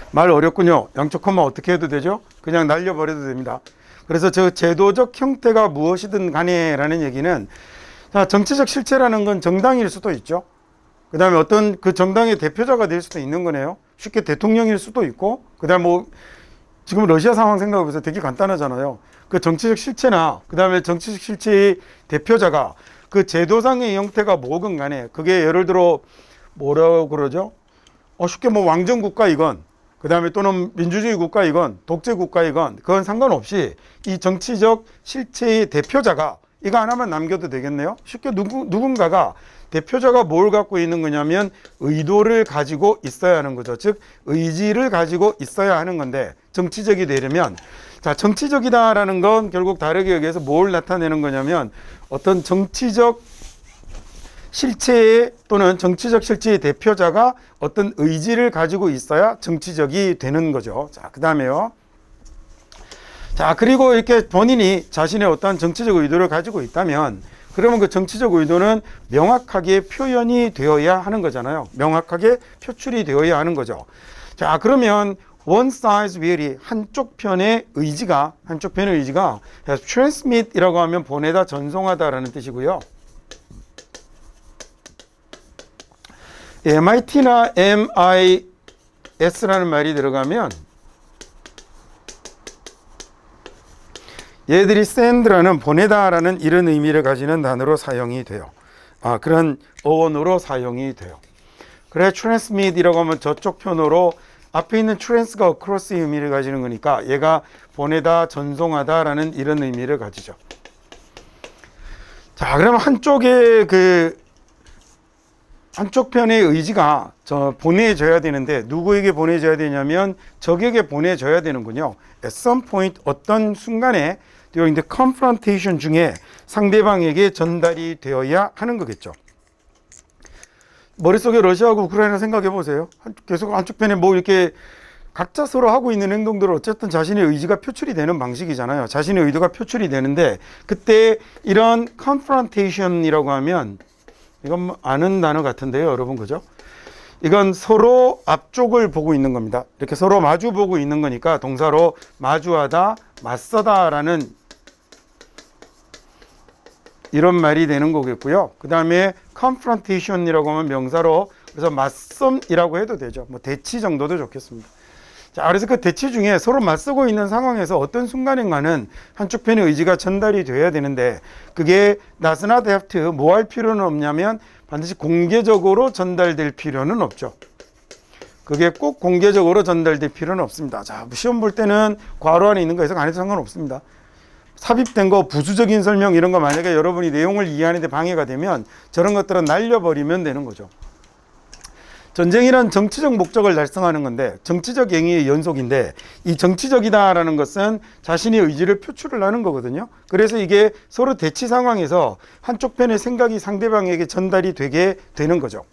말 어렵군요. 양쪽 콤마 어떻게 해도 되죠? 그냥 날려버려도 됩니다. 그래서 저 제도적 형태가 무엇이든 간에라는 얘기는, 자, 정치적 실체라는 건 정당일 수도 있죠. 그 다음에 어떤 그 정당의 대표자가 될 수도 있는 거네요. 쉽게 대통령일 수도 있고, 그 다음에 지금 러시아 상황 생각해보세요. 되게 간단하잖아요. 그 정치적 실체나 그 다음에 정치적 실체의 대표자가 그 제도상의 형태가 뭐건 간에 그게 예를 들어 뭐라고 그러죠? 쉽게 왕정국가이건 그 다음에 또는 민주주의 국가이건 독재 국가이건 그건 상관없이 이 정치적 실체의 대표자가 이거 하나만 남겨도 되겠네요. 쉽게 누군가가 대표자가 뭘 갖고 있는 거냐면 의도를 가지고 있어야 하는 거죠. 즉 의지를 가지고 있어야 하는 건데 정치적이 되려면, 자, 정치적이다라는 건 결국 다르게 여기에서 뭘 나타내는 거냐면 어떤 정치적 실체의 또는 정치적 실체의 대표자가 어떤 의지를 가지고 있어야 정치적이 되는 거죠. 자, 그 다음에요. 자, 그리고 이렇게 본인이 자신의 어떤 정치적 의도를 가지고 있다면 그러면 그 정치적 의도는 명확하게 표현이 되어야 하는 거잖아요. 명확하게 표출이 되어야 하는 거죠. 자, 그러면 one side's will이 한쪽 편의 의지가 transmit이라고 하면 보내다, 전송하다라는 뜻이고요. MIT나 MIS라는 말이 들어가면 얘들이 send라는 보내다라는 이런 의미를 가지는 단어로 사용이 돼요. 그런 어원으로 사용이 돼요. 그래 transmit이라고 하면 저쪽 편으로 앞에 있는 trans가 across의 의미를 가지는 거니까 얘가 보내다, 전송하다라는 이런 의미를 가지죠. 자, 그러면 한쪽 편의 의지가 보내져야 되는데 누구에게 보내져야 되냐면 적에게 보내져야 되는군요. At some point 어떤 순간에 during the confrontation 중에 상대방에게 전달이 되어야 하는 거겠죠. 머릿속에 러시아하고 우크라이나 생각해 보세요. 계속 한쪽 편에 이렇게 각자 서로 하고 있는 행동들은 어쨌든 자신의 의지가 표출이 되는 방식이잖아요. 자신의 의도가 표출이 되는데 그때 이런 confrontation이라고 하면 이건 뭐 아는 단어 같은데요, 여러분, 그죠? 이건 서로 앞쪽을 보고 있는 겁니다. 이렇게 서로 마주 보고 있는 거니까 동사로 마주하다, 맞서다라는 이런 말이 되는 거겠고요. 그 다음에 confrontation이라고 하면 명사로 그래서 맞섬이라고 해도 되죠. 뭐 대치 정도도 좋겠습니다. 자, 그래서 그 대치 중에 서로 맞서고 있는 상황에서 어떤 순간인가는 한쪽 편의 의지가 전달이 돼야 되는데 그게 does not have to 뭐 할 필요는 없냐면 반드시 공개적으로 전달될 필요는 없죠. 그게 꼭 공개적으로 전달될 필요는 없습니다. 자, 시험 볼 때는 괄호 안에 있는 거 해석 안 해도 상관없습니다. 삽입된 거, 부수적인 설명 이런 거 만약에 여러분이 내용을 이해하는 데 방해가 되면 저런 것들은 날려버리면 되는 거죠. 전쟁이란 정치적 목적을 달성하는 건데 정치적 행위의 연속인데 이 정치적이다라는 것은 자신의 의지를 표출을 하는 거거든요. 그래서 이게 서로 대치 상황에서 한쪽 편의 생각이 상대방에게 전달이 되게 되는 거죠.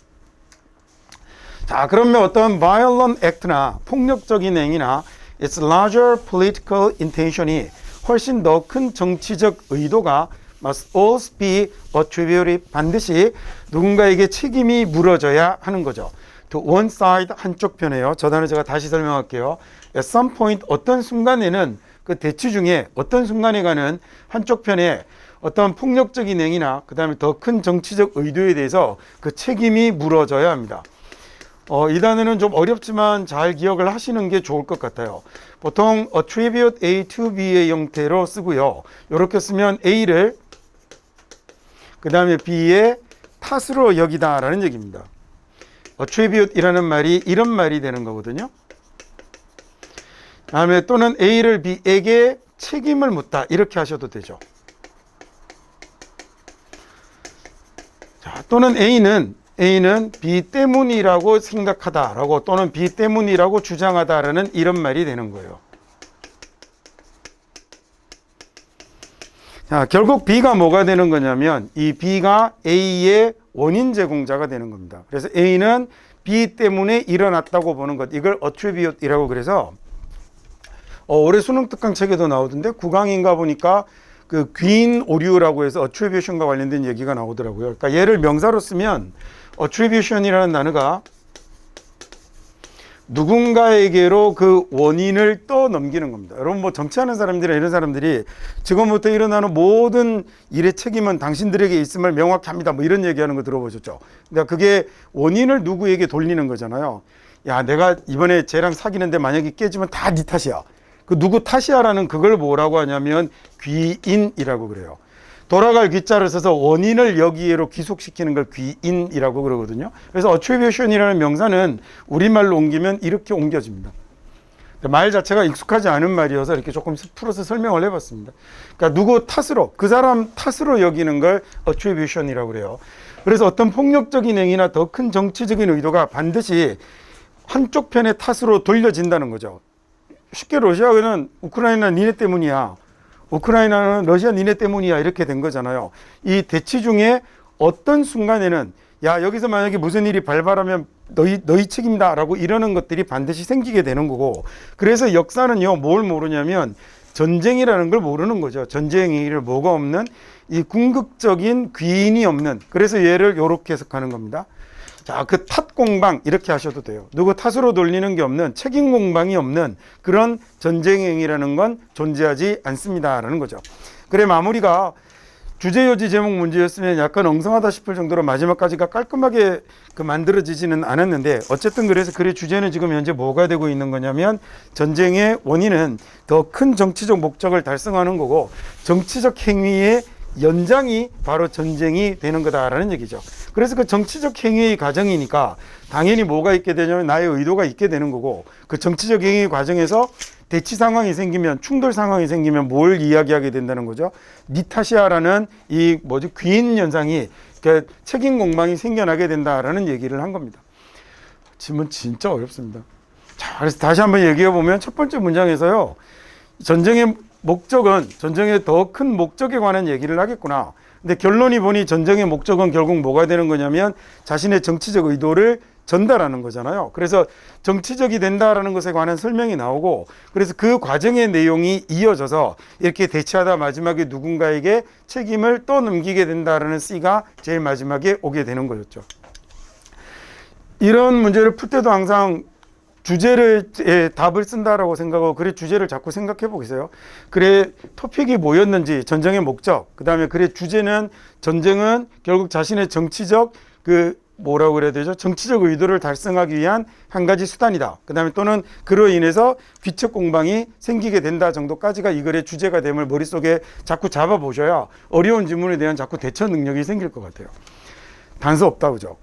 자, 그러면 어떤 violent act나 폭력적인 행위나 its larger political intention이 훨씬 더 큰 정치적 의도가 must always be attributed 반드시 누군가에게 책임이 물어져야 하는 거죠. to one side 한쪽 편에요. 저 단어 제가 다시 설명할게요. at some point 어떤 순간에는 그 대치 중에 어떤 순간에 가는 한쪽 편에 어떤 폭력적인 행위나 그 다음에 더 큰 정치적 의도에 대해서 그 책임이 물어져야 합니다. 이 단어는 좀 어렵지만 잘 기억을 하시는 게 좋을 것 같아요. 보통 attribute A to B의 형태로 쓰고요. 이렇게 쓰면 A를 그 다음에 B의 탓으로 여기다 라는 얘기입니다. attribute이라는 말이 이런 말이 되는 거거든요. 다음에 또는 A를 B에게 책임을 묻다 이렇게 하셔도 되죠. 자, 또는 A는 B 때문이라고 생각하다라고 또는 B 때문이라고 주장하다라는 이런 말이 되는 거예요. 자, 결국 B가 뭐가 되는 거냐면 이 B가 A의 원인 제공자가 되는 겁니다. 그래서 A는 B 때문에 일어났다고 보는 것, 이걸 attribute이라고 그래서 올해 수능 특강 책에도 나오던데 9강인가 보니까 그 귀인 오류라고 해서 attribution과 관련된 얘기가 나오더라고요. 그러니까 얘를 명사로 쓰면 attribution이라는 단어가 누군가에게로 그 원인을 떠넘기는 겁니다. 여러분 뭐 정치하는 사람들이나 이런 사람들이 지금부터 일어나는 모든 일의 책임은 당신들에게 있음을 명확히 합니다. 뭐 이런 얘기하는 거 들어보셨죠? 그러니까 그게 원인을 누구에게 돌리는 거잖아요. 야, 내가 이번에 쟤랑 사귀는데 만약에 깨지면 다 네 탓이야. 그 누구 탓이야라는 그걸 뭐라고 하냐면 귀인이라고 그래요. 돌아갈 귀자를 써서 원인을 여기에로 귀속시키는 걸 귀인이라고 그러거든요. 그래서 attribution이라는 명사는 우리말로 옮기면 이렇게 옮겨집니다. 말 자체가 익숙하지 않은 말이어서 이렇게 조금 풀어서 설명을 해봤습니다. 그러니까 누구 탓으로, 그 사람 탓으로 여기는 걸 attribution이라고 그래요. 그래서 어떤 폭력적인 행위나 더 큰 정치적인 의도가 반드시 한쪽 편의 탓으로 돌려진다는 거죠. 쉽게 러시아는 우크라이나 니네 때문이야. 우크라이나는 러시아 니네 때문이야. 이렇게 된 거잖아요. 이 대치 중에 어떤 순간에는 야, 여기서 만약에 무슨 일이 발발하면 너희 책임이다 라고 이러는 것들이 반드시 생기게 되는 거고, 그래서 역사는요 뭘 모르냐면 전쟁이라는 걸 모르는 거죠. 전쟁의 뭐가 없는 이 궁극적인 귀인이 없는, 그래서 얘를 이렇게 해석하는 겁니다. 자, 그 탓 공방 이렇게 하셔도 돼요. 누구 탓으로 돌리는 게 없는, 책임 공방이 없는 그런 전쟁 행위라는 건 존재하지 않습니다라는 거죠. 그래, 마무리가 주제 요지 제목 문제였으면 약간 엉성하다 싶을 정도로 마지막까지가 깔끔하게 만들어지지는 않았는데, 어쨌든 그래서 글의 주제는 지금 현재 뭐가 되고 있는 거냐면 전쟁의 원인은 더 큰 정치적 목적을 달성하는 거고 정치적 행위의 연장이 바로 전쟁이 되는 거다라는 얘기죠. 그래서 그 정치적 행위의 과정이니까 당연히 뭐가 있게 되냐면 나의 의도가 있게 되는 거고, 그 정치적 행위 과정에서 대치 상황이 생기면, 충돌 상황이 생기면 뭘 이야기하게 된다는 거죠. 니 탓이야라는 이 귀인 현상이, 그러니까 책임 공방이 생겨나게 된다라는 얘기를 한 겁니다. 질문 진짜 어렵습니다. 자, 그래서 다시 한번 얘기해 보면 첫 번째 문장에서요, 전쟁의 목적은 전쟁의 더 큰 목적에 관한 얘기를 하겠구나. 근데 결론이 보니 전쟁의 목적은 결국 뭐가 되는 거냐면 자신의 정치적 의도를 전달하는 거잖아요. 그래서 정치적이 된다라는 것에 관한 설명이 나오고, 그래서 그 과정의 내용이 이어져서 이렇게 대치하다 마지막에 누군가에게 책임을 또 넘기게 된다라는 C가 제일 마지막에 오게 되는 거였죠. 이런 문제를 풀 때도 항상 주제를 답을 쓴다라고 생각하고, 그래 주제를 자꾸 생각해 보세요. 그래 토픽이 뭐였는지, 전쟁의 목적, 그다음에 그래 주제는, 전쟁은 결국 자신의 정치적 뭐라고 그래야 되죠? 정치적 의도를 달성하기 위한 한 가지 수단이다. 그다음에 또는 그로 인해서 귀척 공방이 생기게 된다 정도까지가 이 글의 주제가 됨을 머릿속에 자꾸 잡아 보셔야 어려운 질문에 대한 자꾸 대처 능력이 생길 것 같아요. 단서 없다, 그죠?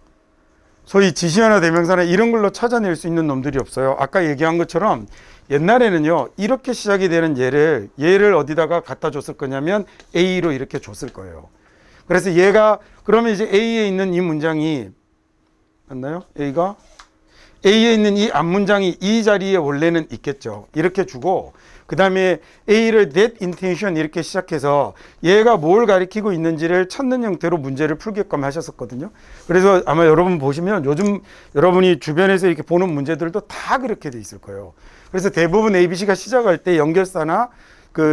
소위 지시하나 대명사나 이런 걸로 찾아낼 수 있는 놈들이 없어요. 아까 얘기한 것처럼 옛날에는요, 이렇게 시작이 되는 얘를 어디다가 갖다 줬을 거냐면 A로 이렇게 줬을 거예요. 그래서 얘가, 그러면 이제 A에 있는 이 문장이 맞나요? A에 있는 이 앞문장이 이 자리에 원래는 있겠죠. 이렇게 주고, 그 다음에 A를 that intention 이렇게 시작해서 얘가 뭘 가리키고 있는지를 찾는 형태로 문제를 풀게끔 하셨었거든요. 그래서 아마 여러분 보시면 요즘 여러분이 주변에서 이렇게 보는 문제들도 다 그렇게 돼 있을 거예요. 그래서 대부분 ABC가 시작할 때 연결사나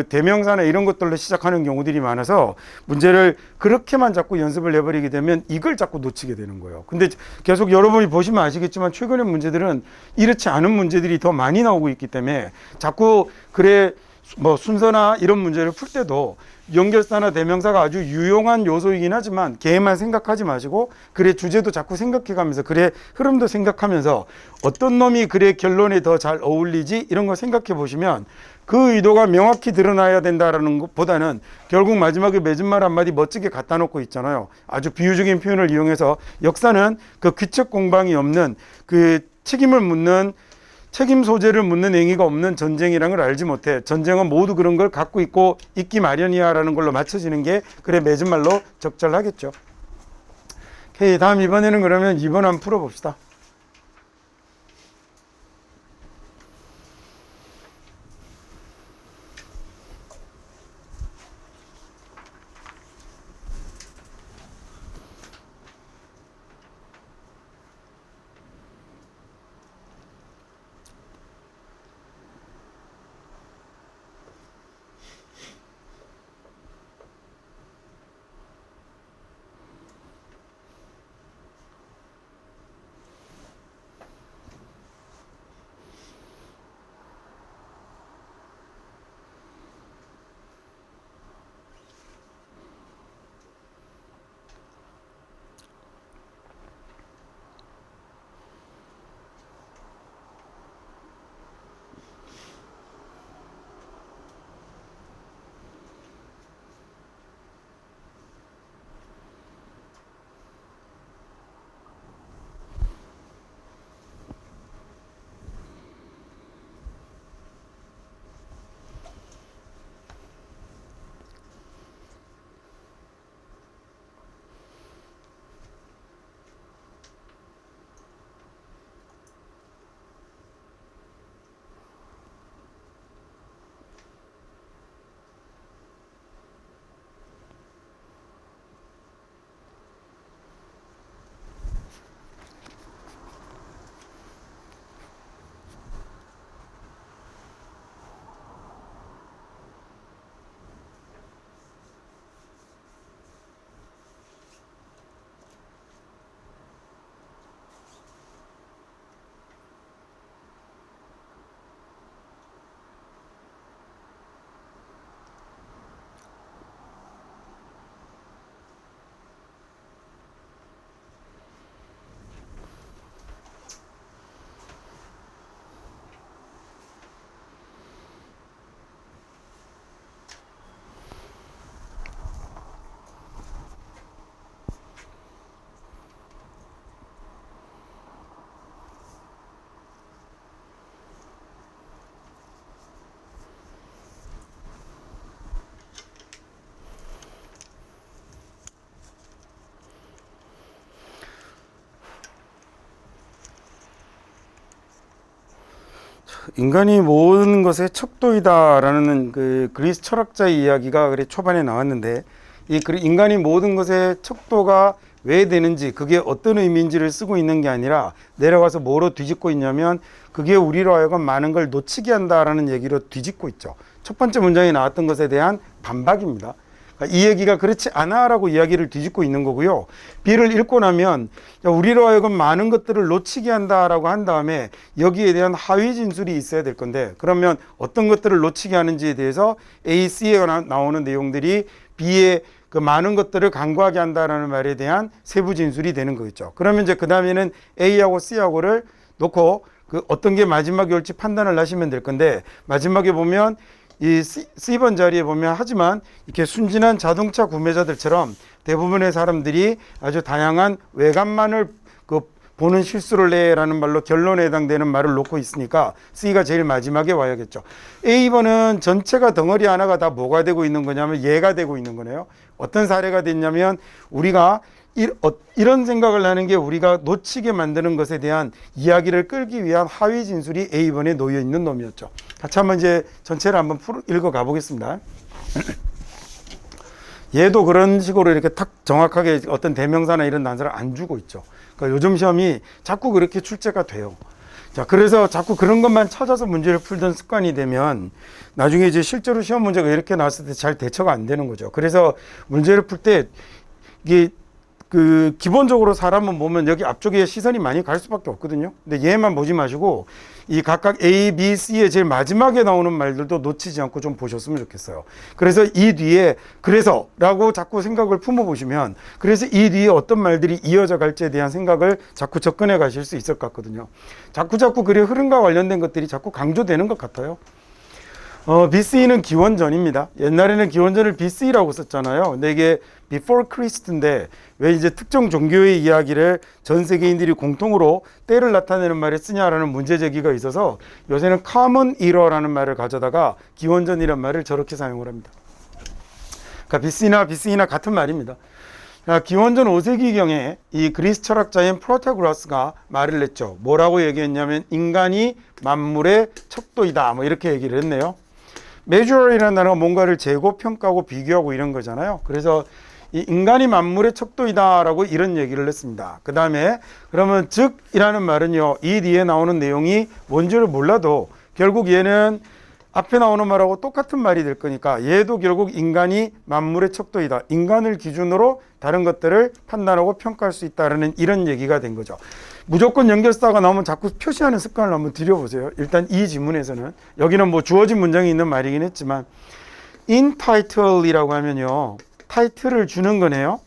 대명사나 이런 것들로 시작하는 경우들이 많아서 문제를 그렇게만 자꾸 연습을 해버리게 되면 이걸 자꾸 놓치게 되는 거예요. 근데 계속 여러분이 보시면 아시겠지만 최근의 문제들은 이렇지 않은 문제들이 더 많이 나오고 있기 때문에 자꾸 순서나 이런 문제를 풀 때도 연결사나 대명사가 아주 유용한 요소이긴 하지만 걔만 생각하지 마시고 주제도 자꾸 생각해가면서 흐름도 생각하면서 어떤 놈이 결론에 더 잘 어울리지 이런 거 생각해 보시면 그 의도가 명확히 드러나야 된다라는 것보다는 결국 마지막에 맺은 말 한마디 멋지게 갖다 놓고 있잖아요. 아주 비유적인 표현을 이용해서 역사는 귀책 공방이 없는 책임 소재를 묻는 행위가 없는 전쟁이라는 걸 알지 못해. 전쟁은 모두 그런 걸 갖고 있기 마련이야 라는 걸로 맞춰지는 게 맺은 말로 적절하겠죠. 오케이, 다음 이번에는 그러면 2번 한번 풀어봅시다. 인간이 모든 것의 척도이다라는 그 그리스 철학자의 이야기가 그래 초반에 나왔는데, 이 인간이 모든 것의 척도가 왜 되는지, 그게 어떤 의미인지를 쓰고 있는 게 아니라 내려가서 뭐로 뒤집고 있냐면, 그게 우리로 하여금 많은 걸 놓치게 한다라는 얘기로 뒤집고 있죠. 첫 번째 문장에 나왔던 것에 대한 반박입니다. 이 얘기가 그렇지 않아라고 이야기를 뒤집고 있는 거고요. B를 읽고 나면 우리로 하여금 많은 것들을 놓치게 한다라고 한 다음에 여기에 대한 하위 진술이 있어야 될 건데, 그러면 어떤 것들을 놓치게 하는지에 대해서 A, C에 나오는 내용들이 B의 그 많은 것들을 간과하게 한다라는 말에 대한 세부 진술이 되는 거겠죠. 그러면 이제 그 다음에는 A하고 C하고를 놓고 그 어떤 게 마지막에 올지 판단을 하시면 될 건데, 마지막에 보면 이 C번 자리에 보면, 하지만 이렇게 순진한 자동차 구매자들처럼 대부분의 사람들이 아주 다양한 외관만을 그 보는 실수를 해라는 말로 결론에 해당되는 말을 놓고 있으니까 C가 제일 마지막에 와야겠죠. A번은 전체가 덩어리 하나가 다 뭐가 되고 있는 거냐면 얘가 되고 있는 거네요. 어떤 사례가 됐냐면, 우리가 이런 생각을 하는 게 우리가 놓치게 만드는 것에 대한 이야기를 끌기 위한 하위 진술이 A번에 놓여 있는 놈이었죠. 같이 한번 이제 전체를 한번 읽어가 보겠습니다. 얘도 그런 식으로 이렇게 탁 정확하게 어떤 대명사나 이런 단서를 안 주고 있죠. 그러니까 요즘 시험이 자꾸 그렇게 출제가 돼요. 자, 그래서 자꾸 그런 것만 찾아서 문제를 풀던 습관이 되면 나중에 이제 실제로 시험 문제가 이렇게 나왔을 때 잘 대처가 안 되는 거죠. 그래서 문제를 풀 때 이게 그 기본적으로 사람은 보면 여기 앞쪽에 시선이 많이 갈 수밖에 없거든요. 근데 얘만 보지 마시고 이 각각 A, B, C의 제일 마지막에 나오는 말들도 놓치지 않고 좀 보셨으면 좋겠어요. 그래서 이 뒤에 그래서 라고 자꾸 생각을 품어 보시면, 그래서 이 뒤에 어떤 말들이 이어져 갈지에 대한 생각을 자꾸 접근해 가실 수 있을 것 같거든요. 자꾸 글의 흐름과 관련된 것들이 자꾸 강조되는 것 같아요. BC는 기원전입니다. 옛날에는 기원전을 BC라고 썼잖아요. 근데 이게 Before Christ인데 왜 이제 특정 종교의 이야기를 전 세계인들이 공통으로 때를 나타내는 말에 쓰냐라는 문제 제기가 있어서 요새는 Common Era라는 말을 가져다가 기원전이란 말을 저렇게 사용을 합니다. 그러니까 BC나 같은 말입니다. 기원전 5세기경에 이 그리스 철학자인 프로타고라스가 말을 냈죠. 뭐라고 얘기했냐면 인간이 만물의 척도이다, 뭐 이렇게 얘기를 했네요. measure이라는 단어가 뭔가를 재고 평가하고 비교하고 이런 거잖아요. 그래서 이 인간이 만물의 척도이다라고 이런 얘기를 했습니다. 그 다음에 그러면 즉이라는 말은요, 이 뒤에 나오는 내용이 뭔지를 몰라도 결국 얘는 앞에 나오는 말하고 똑같은 말이 될 거니까 얘도 결국 인간이 만물의 척도이다, 인간을 기준으로 다른 것들을 판단하고 평가할 수 있다라는 이런 얘기가 된 거죠. 무조건 연결사가 나오면 자꾸 표시하는 습관을 한번 들여보세요. 일단 이 지문에서는 여기는 뭐 주어진 문장이 있는 말이긴 했지만 in title이라고 하면요, 타이틀을 주는 거네요.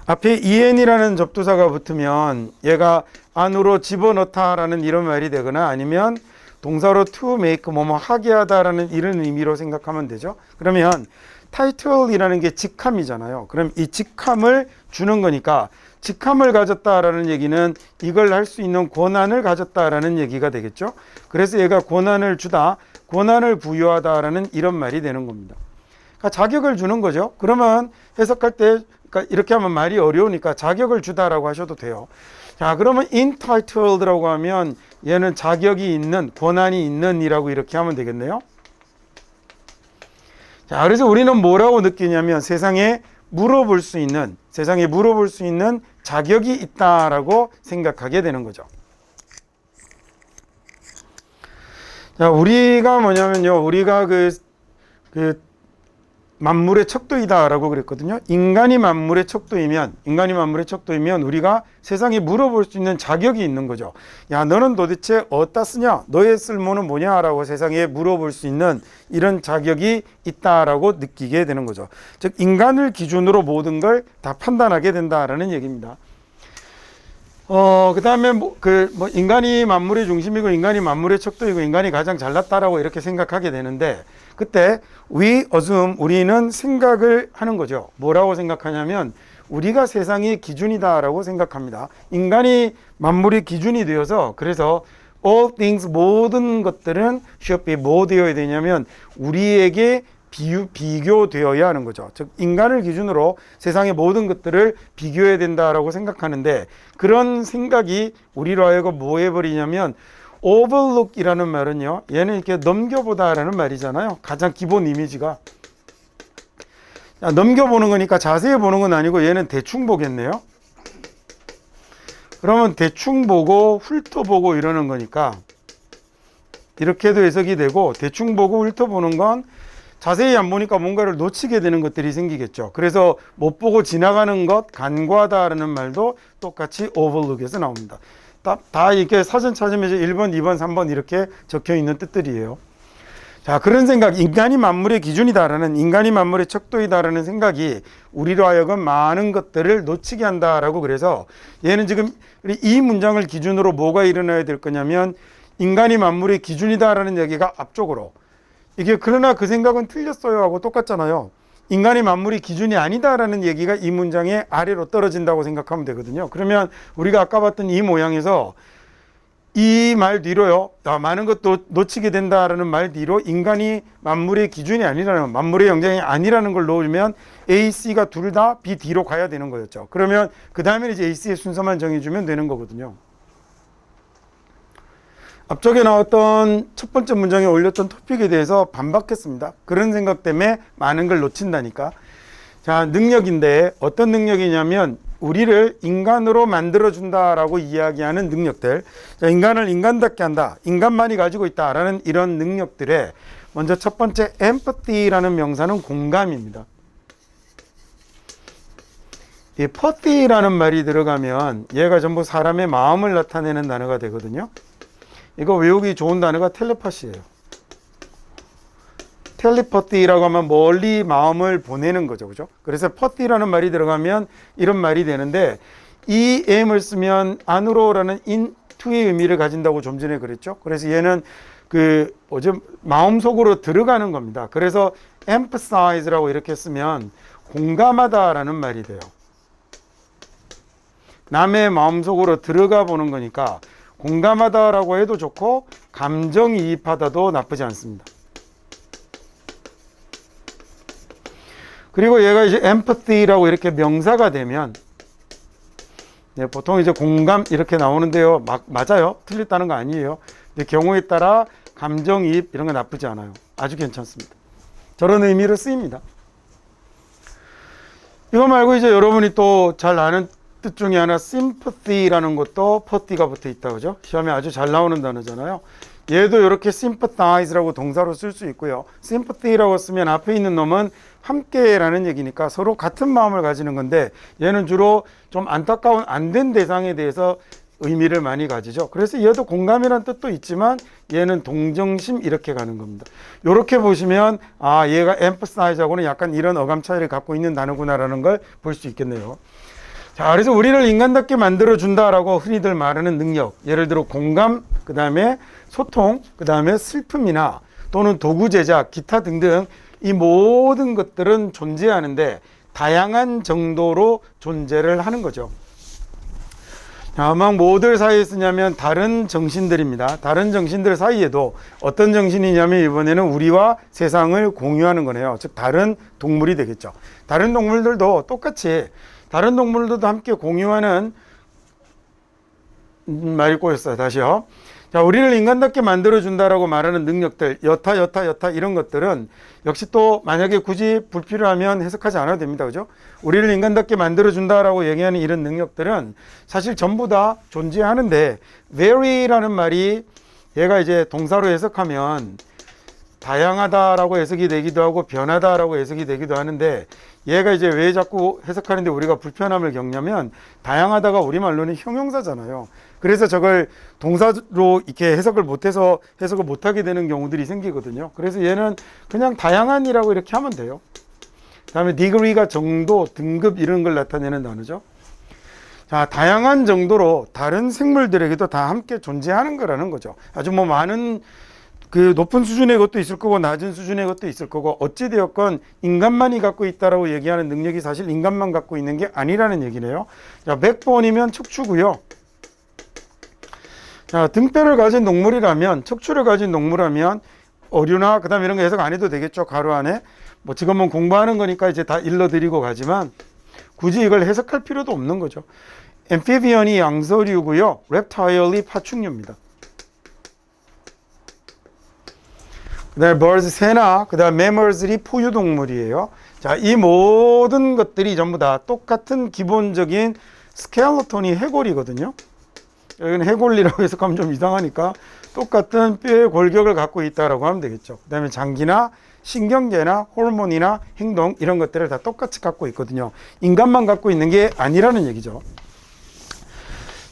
앞에 en이라는 접두사가 붙으면 얘가 안으로 집어넣다라는 이런 말이 되거나, 아니면 동사로 to make 뭐뭐 하게 하다라는 이런 의미로 생각하면 되죠. 그러면 타이틀이라는 게 직함이잖아요. 그럼 이 직함을 주는 거니까 직함을 가졌다라는 얘기는 이걸 할 수 있는 권한을 가졌다라는 얘기가 되겠죠. 그래서 얘가 권한을 주다, 권한을 부여하다라는 이런 말이 되는 겁니다. 그러니까 자격을 주는 거죠. 그러면 해석할 때 그러니까 이렇게 하면 말이 어려우니까 자격을 주다라고 하셔도 돼요. 자, 그러면 entitled라고 하면 얘는 자격이 있는, 권한이 있는 이라고 이렇게 하면 되겠네요. 자, 그래서 우리는 뭐라고 느끼냐면 세상에 물어볼 수 있는 자격이 있다라고 생각하게 되는 거죠. 자, 우리가 뭐냐면요, 우리가 그 만물의 척도이다라고 그랬거든요. 인간이 만물의 척도이면 우리가 세상에 물어볼 수 있는 자격이 있는 거죠. 야, 너는 도대체 어디다 쓰냐? 너의 쓸모는 뭐냐라고 세상에 물어볼 수 있는 이런 자격이 있다라고 느끼게 되는 거죠. 즉 인간을 기준으로 모든 걸 다 판단하게 된다라는 얘기입니다. 그 다음에 인간이 만물의 중심이고 인간이 만물의 척도이고 인간이 가장 잘났다라고 이렇게 생각하게 되는데, 그때 we assume, 우리는 생각을 하는 거죠. 뭐라고 생각하냐면 우리가 세상의 기준이다라고 생각합니다. 인간이 만물의 기준이 되어서, 그래서 all things, 모든 것들은 should be 뭐 되어야 되냐면 우리에게 비교되어야 하는 거죠. 즉 인간을 기준으로 세상의 모든 것들을 비교해야 된다라고 생각하는데, 그런 생각이 우리로 하여금 뭐 해버리냐면 overlook이라는 말은요, 얘는 이렇게 넘겨보다라는 말이잖아요. 가장 기본 이미지가. 넘겨보는 거니까 자세히 보는 건 아니고 얘는 대충 보겠네요. 그러면 대충 보고 훑어보고 이러는 거니까 이렇게도 해석이 되고, 대충 보고 훑어보는 건 자세히 안 보니까 뭔가를 놓치게 되는 것들이 생기겠죠. 그래서 못 보고 지나가는 것, 간과하다라는 말도 똑같이 overlook에서 나옵니다. 다 이렇게 사전 찾으면 1번, 2번, 3번 이렇게 적혀 있는 뜻들이에요. 자, 그런 생각, 인간이 만물의 기준이다라는, 인간이 만물의 척도이다라는 생각이 우리로 하여금 많은 것들을 놓치게 한다라고, 그래서 얘는 지금 이 문장을 기준으로 뭐가 일어나야 될 거냐면, 인간이 만물의 기준이다라는 얘기가 앞쪽으로, 이게 그러나 그 생각은 틀렸어요 하고 똑같잖아요. 인간이 만물의 기준이 아니다라는 얘기가 이 문장의 아래로 떨어진다고 생각하면 되거든요. 그러면 우리가 아까 봤던 이 모양에서 이 말 뒤로요, 많은 것도 놓치게 된다라는 말 뒤로 인간이 만물의 기준이 아니라는, 만물의 영장이 아니라는 걸 넣으면 A, C가 둘 다 B, D로 가야 되는 거였죠. 그러면 그 다음에 이제 A, C의 순서만 정해주면 되는 거거든요. 앞쪽에 나왔던 첫 번째 문장에 올렸던 토픽에 대해서 반박했습니다. 그런 생각 때문에 많은 걸 놓친다니까. 자, 능력인데 어떤 능력이냐면 우리를 인간으로 만들어준다라고 이야기하는 능력들. 자, 인간을 인간답게 한다, 인간만이 가지고 있다라는 이런 능력들에 먼저 첫 번째 empathy라는 명사는 공감입니다. 이 pathy라는 말이 들어가면 얘가 전부 사람의 마음을 나타내는 단어가 되거든요. 이거 외우기 좋은 단어가 텔레파시예요. 텔레파티라고 하면 멀리 마음을 보내는 거죠. 그죠? 그래서 파티라는 말이 들어가면 이런 말이 되는데, 이 M을 쓰면 안으로라는 into의 의미를 가진다고 좀 전에 그랬죠. 그래서 얘는 마음속으로 들어가는 겁니다. 그래서 empathize라고 이렇게 쓰면 공감하다라는 말이 돼요. 남의 마음속으로 들어가 보는 거니까 공감하다라고 해도 좋고 감정이입하다도 나쁘지 않습니다. 그리고 얘가 이제 empathy라고 이렇게 명사가 되면, 보통 이제 공감 이렇게 나오는데요, 맞아요, 틀렸다는 거 아니에요. 근데 경우에 따라 감정이입 이런 거 나쁘지 않아요. 아주 괜찮습니다. 저런 의미로 쓰입니다. 이거 말고 이제 여러분이 또 잘 아는 뜻 중에 하나 sympathy라는 것도 pathy가 붙어 있다, 그죠? 시험에 아주 잘 나오는 단어잖아요. 얘도 이렇게 sympathize라고 동사로 쓸 수 있고요. sympathy라고 쓰면 앞에 있는 놈은 함께라는 얘기니까 서로 같은 마음을 가지는 건데, 얘는 주로 좀 안타까운 안 된 대상에 대해서 의미를 많이 가지죠. 그래서 얘도 공감이라는 뜻도 있지만 얘는 동정심 이렇게 가는 겁니다. 이렇게 보시면 얘가 emphasize하고는 약간 이런 어감 차이를 갖고 있는 단어구나라는 걸 볼 수 있겠네요. 자, 그래서 우리를 인간답게 만들어준다라고 흔히들 말하는 능력, 예를 들어 공감, 그 다음에 소통, 그 다음에 슬픔이나 또는 도구 제작, 기타 등등, 이 모든 것들은 존재하는데 다양한 정도로 존재를 하는 거죠. 자, 막 뭐들 사이에 쓰냐면 다른 정신들입니다. 다른 정신들 사이에도 어떤 정신이냐면 이번에는 우리와 세상을 공유하는 거네요. 즉 다른 동물이 되겠죠. 다른 동물들도 똑같이, 다른 동물들도 함께 공유하는 말이 꼬였어요. 다시요. 자, 우리를 인간답게 만들어준다라고 말하는 능력들, 여타 이런 것들은 역시 또 만약에 굳이 불필요하면 해석하지 않아도 됩니다. 그죠? 우리를 인간답게 만들어준다라고 얘기하는 이런 능력들은 사실 전부 다 존재하는데, vary라는 말이 얘가 이제 동사로 해석하면 다양하다라고 해석이 되기도 하고 변하다라고 해석이 되기도 하는데, 얘가 이제 왜 자꾸 해석하는데 우리가 불편함을 겪냐면, 다양하다가 우리말로는 형용사잖아요. 그래서 저걸 동사로 이렇게 해석을 못해서 해석을 못하게 되는 경우들이 생기거든요. 그래서 얘는 그냥 다양한이라고 이렇게 하면 돼요. 그 다음에 degree가 정도, 등급 이런 걸 나타내는 단어죠. 자, 다양한 정도로 다른 생물들에게도 다 함께 존재하는 거라는 거죠. 아주 뭐 많은 높은 수준의 것도 있을 거고 낮은 수준의 것도 있을 거고, 어찌되었건 인간만이 갖고 있다라고 얘기하는 능력이 사실 인간만 갖고 있는 게 아니라는 얘기네요. 자, 백본이면 척추고요. 자, 등뼈를 가진 동물이라면, 척추를 가진 동물이라면 어류나 그다음 이런 거 해석 안 해도 되겠죠. 가로 안에 뭐 지금은 공부하는 거니까 이제 다 일러드리고 가지만 굳이 이걸 해석할 필요도 없는 거죠. 엠피비언이 양서류고요. reptile이 파충류입니다. 그다음에 birds 새나 그다음에 mammals들이 포유동물이에요. 자, 이 모든 것들이 전부 다 똑같은 기본적인 스켈레톤이 해골이거든요. 여기는 해골이라고 해석하면 좀 이상하니까 똑같은 뼈의 골격을 갖고 있다라고 하면 되겠죠. 그다음에 장기나 신경계나 호르몬이나 행동 이런 것들을 다 똑같이 갖고 있거든요. 인간만 갖고 있는 게 아니라는 얘기죠.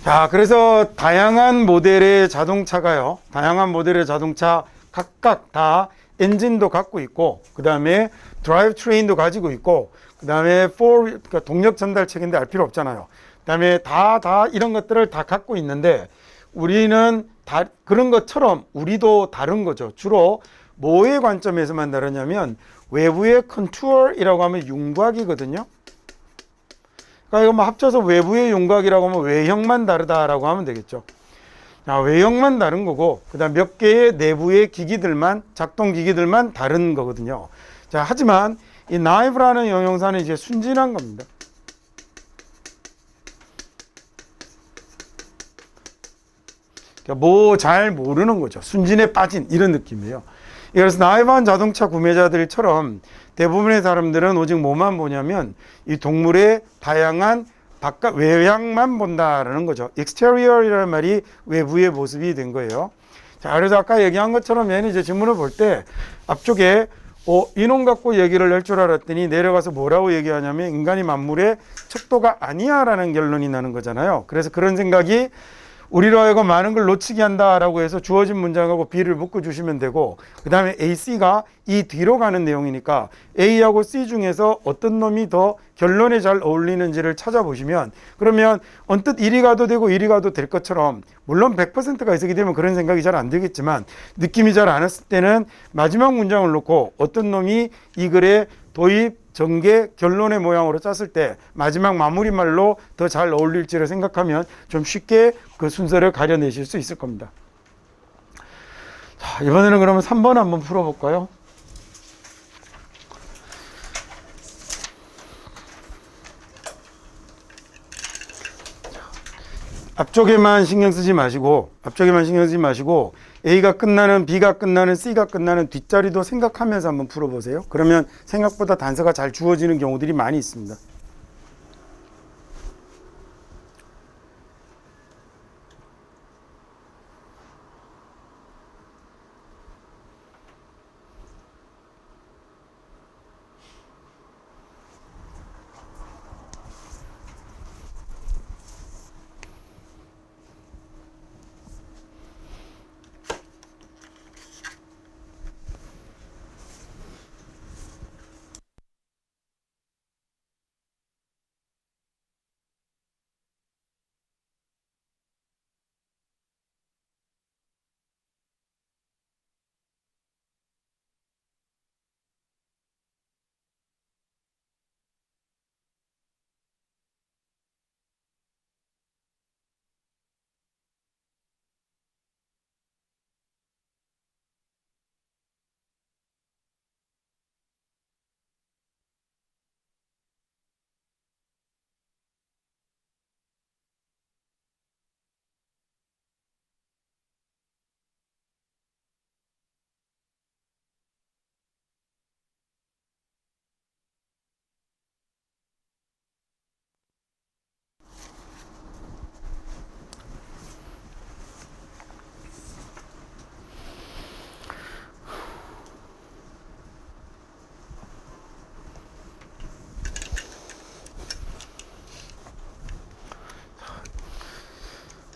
자, 그래서 다양한 모델의 자동차가요. 다양한 모델의 자동차 각각 다 엔진도 갖고 있고, 그 다음에 드라이브 트레인도 가지고 있고, 그 다음에 그러니까 동력 전달 체계인데 알 필요 없잖아요. 그 다음에 다 이런 것들을 다 갖고 있는데, 우리는 다 그런 것처럼 우리도 다른 거죠. 주로 뭐의 관점에서만 다르냐면 외부의 컨투어이라고 하면 윤곽이거든요. 그러니까 이거 뭐 합쳐서 외부의 윤곽이라고 하면 외형만 다르다라고 하면 되겠죠. 자, 외형만 다른 거고, 그 다음 몇 개의 내부의 기기들만, 작동 기기들만 다른 거거든요. 자, 하지만 이 나이브라는 형용사는 이제 순진한 겁니다. 그러니까 뭐 잘 모르는 거죠. 순진에 빠진 이런 느낌이에요. 그래서 나이브한 자동차 구매자들처럼 대부분의 사람들은 오직 뭐만 보냐면 이 동물의 다양한 바깥 외양만 본다라는 거죠. exterior이라는 말이 외부의 모습이 된 거예요. 자, 그래서 아까 얘기한 것처럼 얘는 이제 질문을 볼 때 앞쪽에 이놈 갖고 얘기를 할 줄 알았더니 내려가서 뭐라고 얘기하냐면 인간이 만물의 척도가 아니야라는 결론이 나는 거잖아요. 그래서 그런 생각이 우리로 하여금 많은 걸 놓치게 한다라고 해서 주어진 문장하고 B를 묶어주시면 되고, 그 다음에 A, C가 이 뒤로 가는 내용이니까 A하고 C 중에서 어떤 놈이 더 결론에 잘 어울리는지를 찾아보시면, 그러면 언뜻 이리 가도 되고 이리 가도 될 것처럼, 물론 100%가 해석이 되면 그런 생각이 잘 안 들겠지만 느낌이 잘 안 왔을 때는 마지막 문장을 놓고 어떤 놈이 이 글의 도입, 전개, 결론의 모양으로 짰을 때 마지막 마무리 말로 더 잘 어울릴지를 생각하면 좀 쉽게 그 순서를 가려내실 수 있을 겁니다. 자, 이번에는 그러면 3번 한번 풀어볼까요? 앞쪽에만 신경 쓰지 마시고 A가 끝나는, B가 끝나는, C가 끝나는 뒷자리도 생각하면서 한번 풀어보세요. 그러면 생각보다 단서가 잘 주어지는 경우들이 많이 있습니다.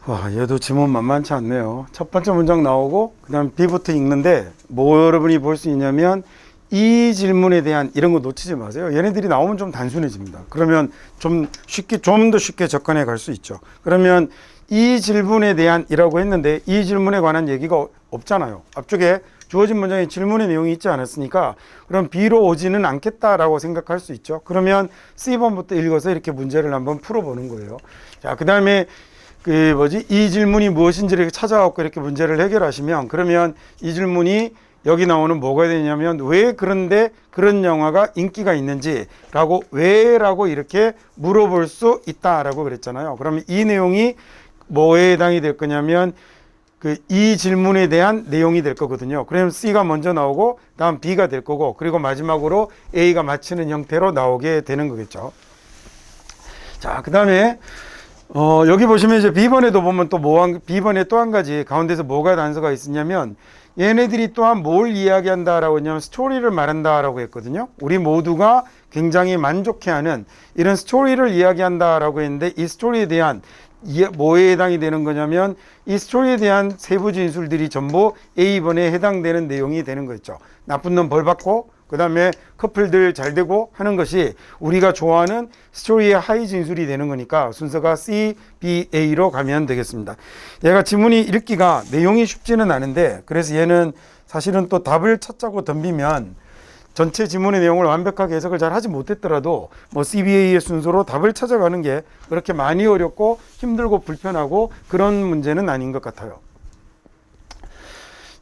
와, 얘도 지문 만만치 않네요. 첫 번째 문장 나오고 그 다음 B부터 읽는데 뭐 여러분이 볼 수 있냐면 이 질문에 대한 이런 거 놓치지 마세요. 얘네들이 나오면 좀 단순해집니다. 그러면 좀 더 쉽게 접근해 갈 수 있죠. 그러면 이 질문에 대한 이라고 했는데 이 질문에 관한 얘기가 없잖아요. 앞쪽에 주어진 문장에 질문의 내용이 있지 않았으니까 그럼 B로 오지는 않겠다라고 생각할 수 있죠. 그러면 C번부터 읽어서 이렇게 문제를 한번 풀어보는 거예요. 자, 그 다음에 이 질문이 무엇인지를 찾아갖고 이렇게 문제를 해결하시면, 그러면 이 질문이 여기 나오는 뭐가 되냐면 왜 그런데 그런 영화가 인기가 있는지라고 왜라고 이렇게 물어볼 수 있다라고 그랬잖아요. 그러면 이 내용이 뭐에 해당이 될 거냐면 이 질문에 대한 내용이 될 거거든요. 그러면 C가 먼저 나오고 다음 B가 될 거고 그리고 마지막으로 A가 맞히는 형태로 나오게 되는 거겠죠. 자, 그 다음에 여기 보시면 이제 B번에도 보면 또 B번에 또 한 가지 가운데서 뭐가 단서가 있었냐면 얘네들이 또한 뭘 이야기한다라고 했냐면 스토리를 말한다라고 했거든요. 우리 모두가 굉장히 만족해하는 이런 스토리를 이야기한다라고 했는데 이 스토리에 대한 뭐에 해당이 되는 거냐면 이 스토리에 대한 세부 진술들이 전부 A번에 해당되는 내용이 되는 거죠. 나쁜 놈 벌 받고 그 다음에 커플들 잘 되고 하는 것이 우리가 좋아하는 스토리의 하이 진술이 되는 거니까 순서가 C, B, A로 가면 되겠습니다. 얘가 지문이 읽기가 내용이 쉽지는 않은데 그래서 얘는 사실은 또 답을 찾자고 덤비면 전체 지문의 내용을 완벽하게 해석을 잘 하지 못했더라도 뭐 CBA의 순서로 답을 찾아가는 게 그렇게 많이 어렵고 힘들고 불편하고 그런 문제는 아닌 것 같아요.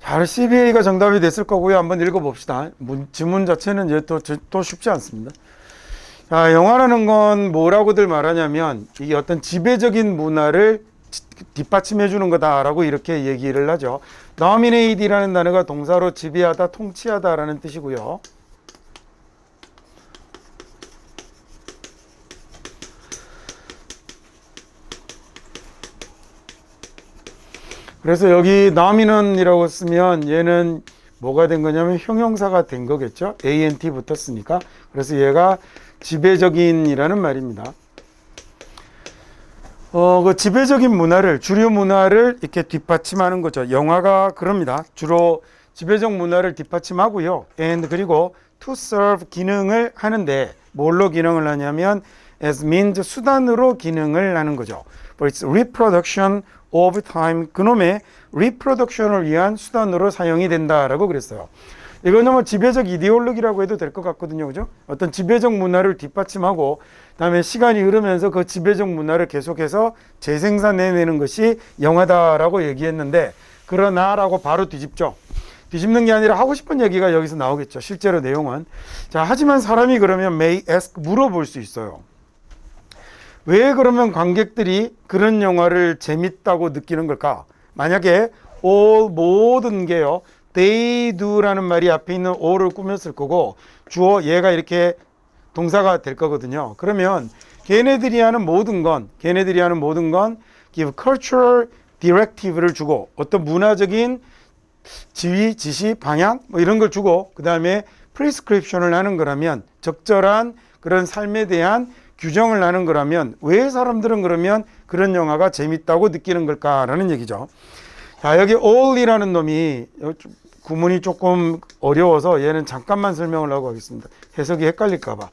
자, CBA가 정답이 됐을 거고요. 한번 읽어봅시다. 지문 자체는 이제 또 쉽지 않습니다. 자, 영화라는 건 뭐라고들 말하냐면 이게 어떤 지배적인 문화를 뒷받침해 주는 거다라고 이렇게 얘기를 하죠. dominate이라는 단어가 동사로 지배하다, 통치하다라는 뜻이고요. 그래서 여기 dominant이라고 쓰면 얘는 뭐가 된 거냐면 형용사가 된 거겠죠. ant 붙었으니까. 그래서 얘가 지배적인이라는 말입니다. 그 지배적인 문화를, 주류 문화를 이렇게 뒷받침하는 거죠. 영화가 그럽니다. 주로 지배적 문화를 뒷받침하고요. and 그리고 to serve 기능을 하는데 뭘로 기능을 하냐면 as means 수단으로 기능을 하는 거죠. For its reproduction of time 그놈의 reproduction을 위한 수단으로 사용이 된다라고 그랬어요. 이거는 뭐 지배적 이데올로기라고 해도 될 것 같거든요. 그죠? 어떤 지배적 문화를 뒷받침하고 그다음에 시간이 흐르면서 그 지배적 문화를 계속해서 재생산해내는 것이 영화다라고 얘기했는데 그러나라고 바로 뒤집죠. 뒤집는 게 아니라 하고 싶은 얘기가 여기서 나오겠죠. 실제로 내용은. 자, 하지만 사람이 그러면 may ask 물어볼 수 있어요. 왜 그러면 관객들이 그런 영화를 재밌다고 느끼는 걸까? 만약에 all 모든 게요. they do라는 말이 앞에 있는 all을 꾸몄을 거고 주어 얘가 이렇게 동사가 될 거거든요. 그러면 걔네들이 하는 모든 건 give cultural directive를 주고 어떤 문화적인 지휘, 지시, 방향 뭐 이런 걸 주고 그 다음에 prescription을 하는 거라면 적절한 그런 삶에 대한 규정을 하는 거라면 왜 사람들은 그러면 그런 영화가 재밌다고 느끼는 걸까라는 얘기죠. 자, 여기 all이라는 놈이 구문이 조금 어려워서 얘는 잠깐만 설명을 하고 하겠습니다. 해석이 헷갈릴까 봐.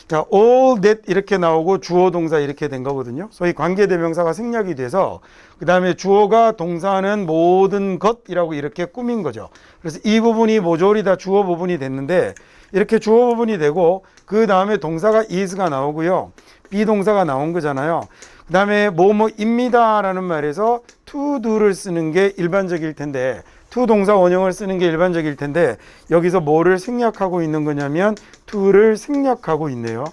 자, all that 이렇게 나오고 주어 동사 이렇게 된 거거든요. 소위 관계대명사가 생략이 돼서 그 다음에 주어가 동사는 모든 것이라고 이렇게 꾸민 거죠. 그래서 이 부분이 모조리 다 주어 부분이 됐는데 이렇게 주어 부분이 되고 그 다음에 동사가 is가 나오고요. 비동사가 나온 거잖아요. 그 다음에 뭐뭐입니다 라는 말에서 to do를 쓰는 게 일반적일 텐데 to 동사 원형을 쓰는 게 일반적일 텐데 여기서 뭐를 생략하고 있는 거냐면 to를 생략하고 있네요.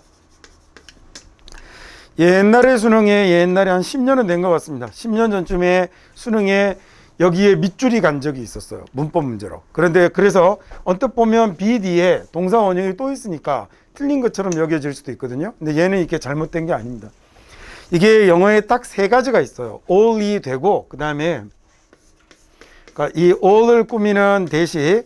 옛날에 수능에 옛날에 한 10년은 된 것 같습니다. 10년 전쯤에 수능에 여기에 밑줄이 간 적이 있었어요. 문법 문제로. 그런데 그래서 언뜻 보면 be 뒤에 동사 원형이 또 있으니까 틀린 것처럼 여겨질 수도 있거든요. 근데 얘는 이렇게 잘못된 게 아닙니다. 이게 영어에 딱 세 가지가 있어요. all이 되고 그 다음에 그러니까 이 all을 꾸미는 대시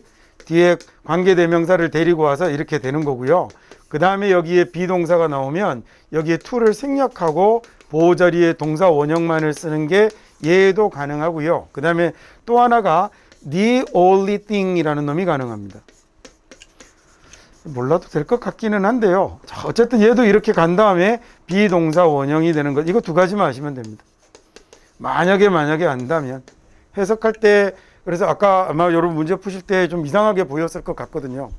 뒤에 관계대명사를 데리고 와서 이렇게 되는 거고요. 그 다음에 여기에 비동사가 나오면 여기에 to를 생략하고 보호 자리에 동사 원형만을 쓰는 게 얘도 가능하고요. 그 다음에 또 하나가 the only thing 이라는 놈이 가능합니다. 몰라도 될 것 같기는 한데요. 자, 어쨌든 얘도 이렇게 간 다음에 비동사 원형이 되는 것. 이거 두 가지만 아시면 됩니다. 만약에 안다면 해석할 때 그래서 아까 아마 여러분 문제 푸실 때 좀 이상하게 보였을 것 같거든요.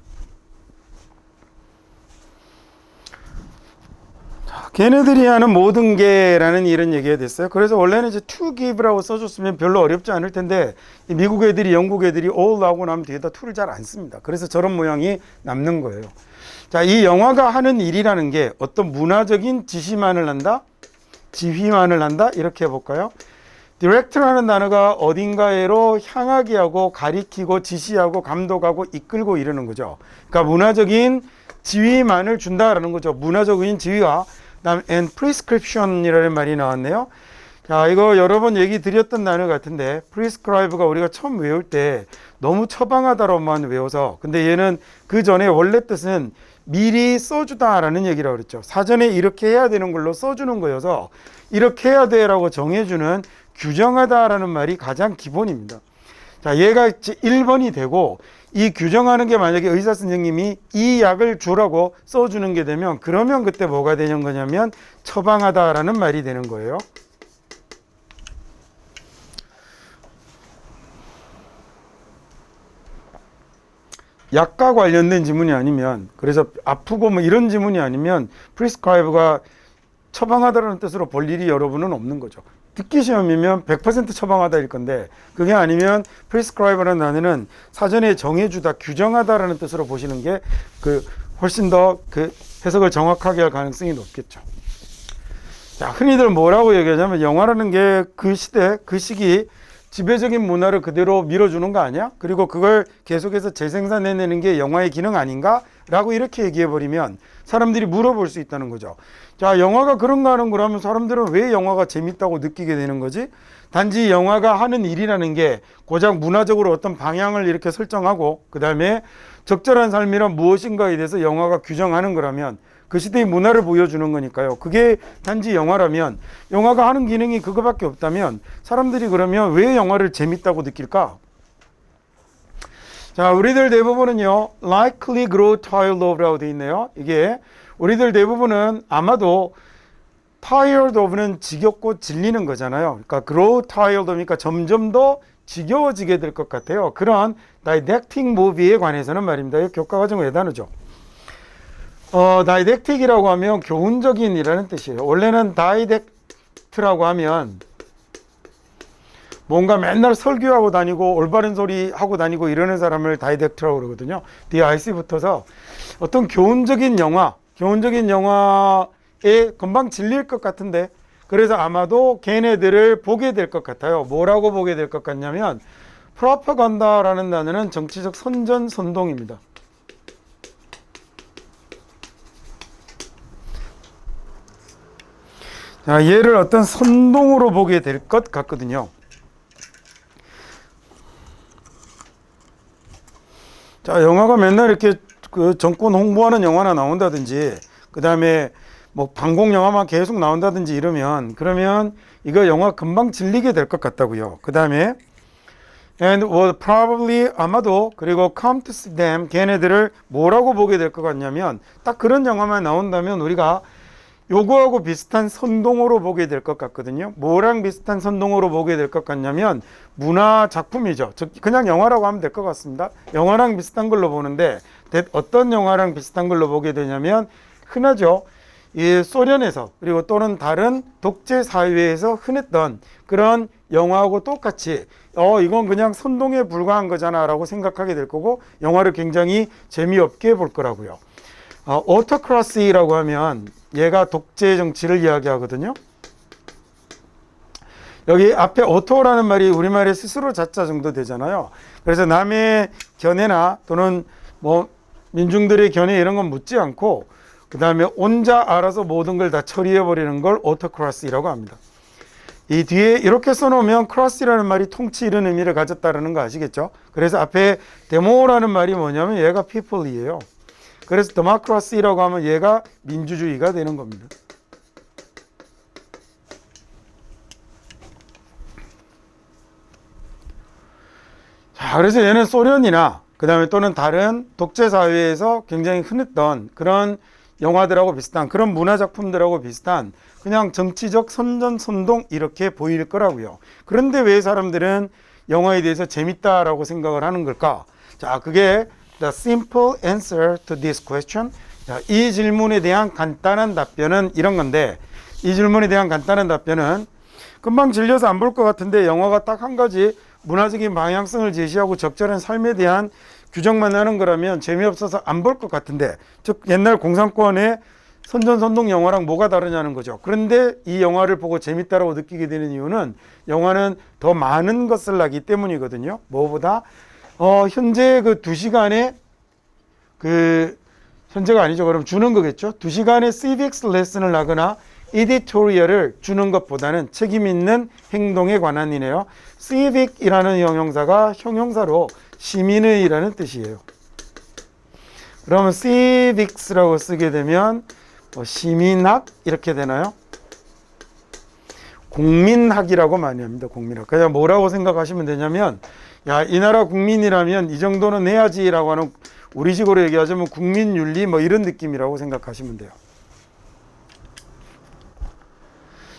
자, 걔네들이 하는 모든 게라는 이런 얘기가 됐어요. 그래서 원래는 이제 to give라고 써줬으면 별로 어렵지 않을 텐데 미국 애들이 영국 애들이 all 하고 나면 뒤에다 to를 잘 안 씁니다. 그래서 저런 모양이 남는 거예요. 자, 이 영화가 하는 일이라는 게 어떤 문화적인 지시만을 한다? 지휘만을 한다? 이렇게 해볼까요? direct라는 단어가 어딘가에로 향하게 하고 가리키고 지시하고 감독하고 이끌고 이러는 거죠. 그러니까 문화적인 지위만을 준다라는 거죠. 문화적인 지위와 그다음 and prescription이라는 말이 나왔네요. 자, 이거 여러 번 얘기 드렸던 단어 같은데 prescribe가 우리가 처음 외울 때 너무 처방하다로만 외워서, 근데 얘는 그 전에 원래 뜻은 미리 써주다라는 얘기라고 그랬죠. 사전에 이렇게 해야 되는 걸로 써주는 거여서 이렇게 해야 돼라고 정해주는 규정하다라는 말이 가장 기본입니다. 자, 얘가 1번이 되고 이 규정하는 게 만약에 의사 선생님이 이 약을 주라고 써주는 게 되면 그러면 그때 뭐가 되는 거냐면 처방하다라는 말이 되는 거예요. 약과 관련된 지문이 아니면, 그래서 아프고 뭐 이런 지문이 아니면 prescribe가 처방하다라는 뜻으로 볼 일이 여러분은 없는 거죠. 듣기 시험이면 100% 처방하다일 건데, 그게 아니면 prescribe라는 단어는 사전에 정해주다, 규정하다라는 뜻으로 보시는 게 훨씬 더 해석을 정확하게 할 가능성이 높겠죠. 자, 흔히들 뭐라고 얘기하냐면 영화라는 게 그 시대, 그 시기 지배적인 문화를 그대로 밀어주는 거 아니야? 그리고 그걸 계속해서 재생산해내는 게 영화의 기능 아닌가? 라고 이렇게 얘기해버리면 사람들이 물어볼 수 있다는 거죠. 자, 영화가 그런가 하는 거라면 사람들은 왜 영화가 재밌다고 느끼게 되는 거지? 단지 영화가 하는 일이라는 게 고작 문화적으로 어떤 방향을 이렇게 설정하고 그 다음에 적절한 삶이란 무엇인가에 대해서 영화가 규정하는 거라면 그 시대의 문화를 보여주는 거니까요. 그게 단지 영화라면, 영화가 하는 기능이 그거밖에 없다면 사람들이 그러면 왜 영화를 재밌다고 느낄까? 자, 우리들 대부분은요 likely grow tired of라고 되어 있네요. 이게 우리들 대부분은 아마도 tired of는 지겹고 질리는 거잖아요. 그러니까 grow tired of니까 점점 더 지겨워지게 될 것 같아요. 그런 didactic movie에 관해서는 말입니다. 이 교과과정 외단어죠. didactic이라고 하면 교훈적인이라는 뜻이에요. 원래는 didact라고 하면 뭔가 맨날 설교하고 다니고 올바른 소리 하고 다니고 이러는 사람을 didact라고 그러거든요. dic 붙어서 어떤 교훈적인 영화에 금방 질릴 것 같은데, 그래서 아마도 걔네들을 보게 될 것 같아요. 뭐라고 보게 될 것 같냐면 프로파간다라는 단어는 정치적 선전선동입니다. 자, 얘를 어떤 선동으로 보게 될 것 같거든요. 자, 영화가 맨날 이렇게 정권 홍보하는 영화나 나온다든지, 그 다음에 뭐 방공 영화만 계속 나온다든지 그러면 이거 영화 금방 질리게 될 것 같다고요. 그 다음에 and would probably 아마도, 그리고 come to see them, 걔네들을 뭐라고 보게 될 것 같냐면 딱 그런 영화만 나온다면 우리가 요거하고 비슷한 선동으로 보게 될 것 같거든요. 뭐랑 비슷한 선동으로 보게 될 것 같냐면 문화 작품이죠. 그냥 영화라고 하면 될 것 같습니다. 영화랑 비슷한 걸로 보는데 어떤 영화랑 비슷한 걸로 보게 되냐면 흔하죠. 이 소련에서 그리고 또는 다른 독재 사회에서 흔했던 그런 영화하고 똑같이 이건 그냥 선동에 불과한 거잖아 라고 생각하게 될 거고 영화를 굉장히 재미없게 볼 거라고요. 오토크라시라고 하면 얘가 독재 정치를 이야기하거든요. 여기 앞에 오토라는 말이 우리말의 스스로 자자 정도 되잖아요. 그래서 남의 견해나 또는 뭐 민중들의 견해 이런 건 묻지 않고 그 다음에 혼자 알아서 모든 걸 다 처리해버리는 걸 오토크라시라고 합니다. 이 뒤에 이렇게 써놓으면 크라시라는 말이 통치 이런 의미를 가졌다는 거 아시겠죠? 그래서 앞에 데모라는 말이 뭐냐면 얘가 people이에요. 그래서 democracy라고 하면 얘가 민주주의가 되는 겁니다. 자, 그래서 얘는 소련이나 그 다음에 또는 다른 독재 사회에서 굉장히 흔했던 그런 영화들하고 비슷한 그런 문화작품들하고 비슷한 그냥 정치적 선전선동 이렇게 보일 거라고요. 그런데 왜 사람들은 영화에 대해서 재밌다라고 생각을 하는 걸까? 자, 그게 The simple answer to this question. 자, 이 질문에 대한 간단한 답변은 이런 건데, 이 질문에 대한 간단한 답변은 금방 질려서 안 볼 것 같은데 영화가 딱 한 가지 문화적인 방향성을 제시하고 적절한 삶에 대한 규정만 하는 거라면 재미없어서 안 볼 것 같은데, 즉 옛날 공산권의 선전선동 영화랑 뭐가 다르냐는 거죠. 그런데 이 영화를 보고 재밌다라고 느끼게 되는 이유는 영화는 더 많은 것을 하기 때문이거든요. 뭐보다 현재 그 2시간에 현재가 아니죠. 그럼 주는 거겠죠. 2시간의 civics 레슨을 하거나 editorial을 주는 것보다는 책임 있는 행동에 관한이네요. civic이라는 형용사가 형용사로 시민의라는 뜻이에요. 그러면 civics라고 쓰게 되면 시민학 이렇게 되나요? 국민학이라고 많이 합니다. 국민학. 그냥 뭐라고 생각하시면 되냐면 야, 이 나라 국민이라면 이 정도는 해야지라고 하는 우리식으로 얘기하자면 국민윤리 뭐 이런 느낌이라고 생각하시면 돼요.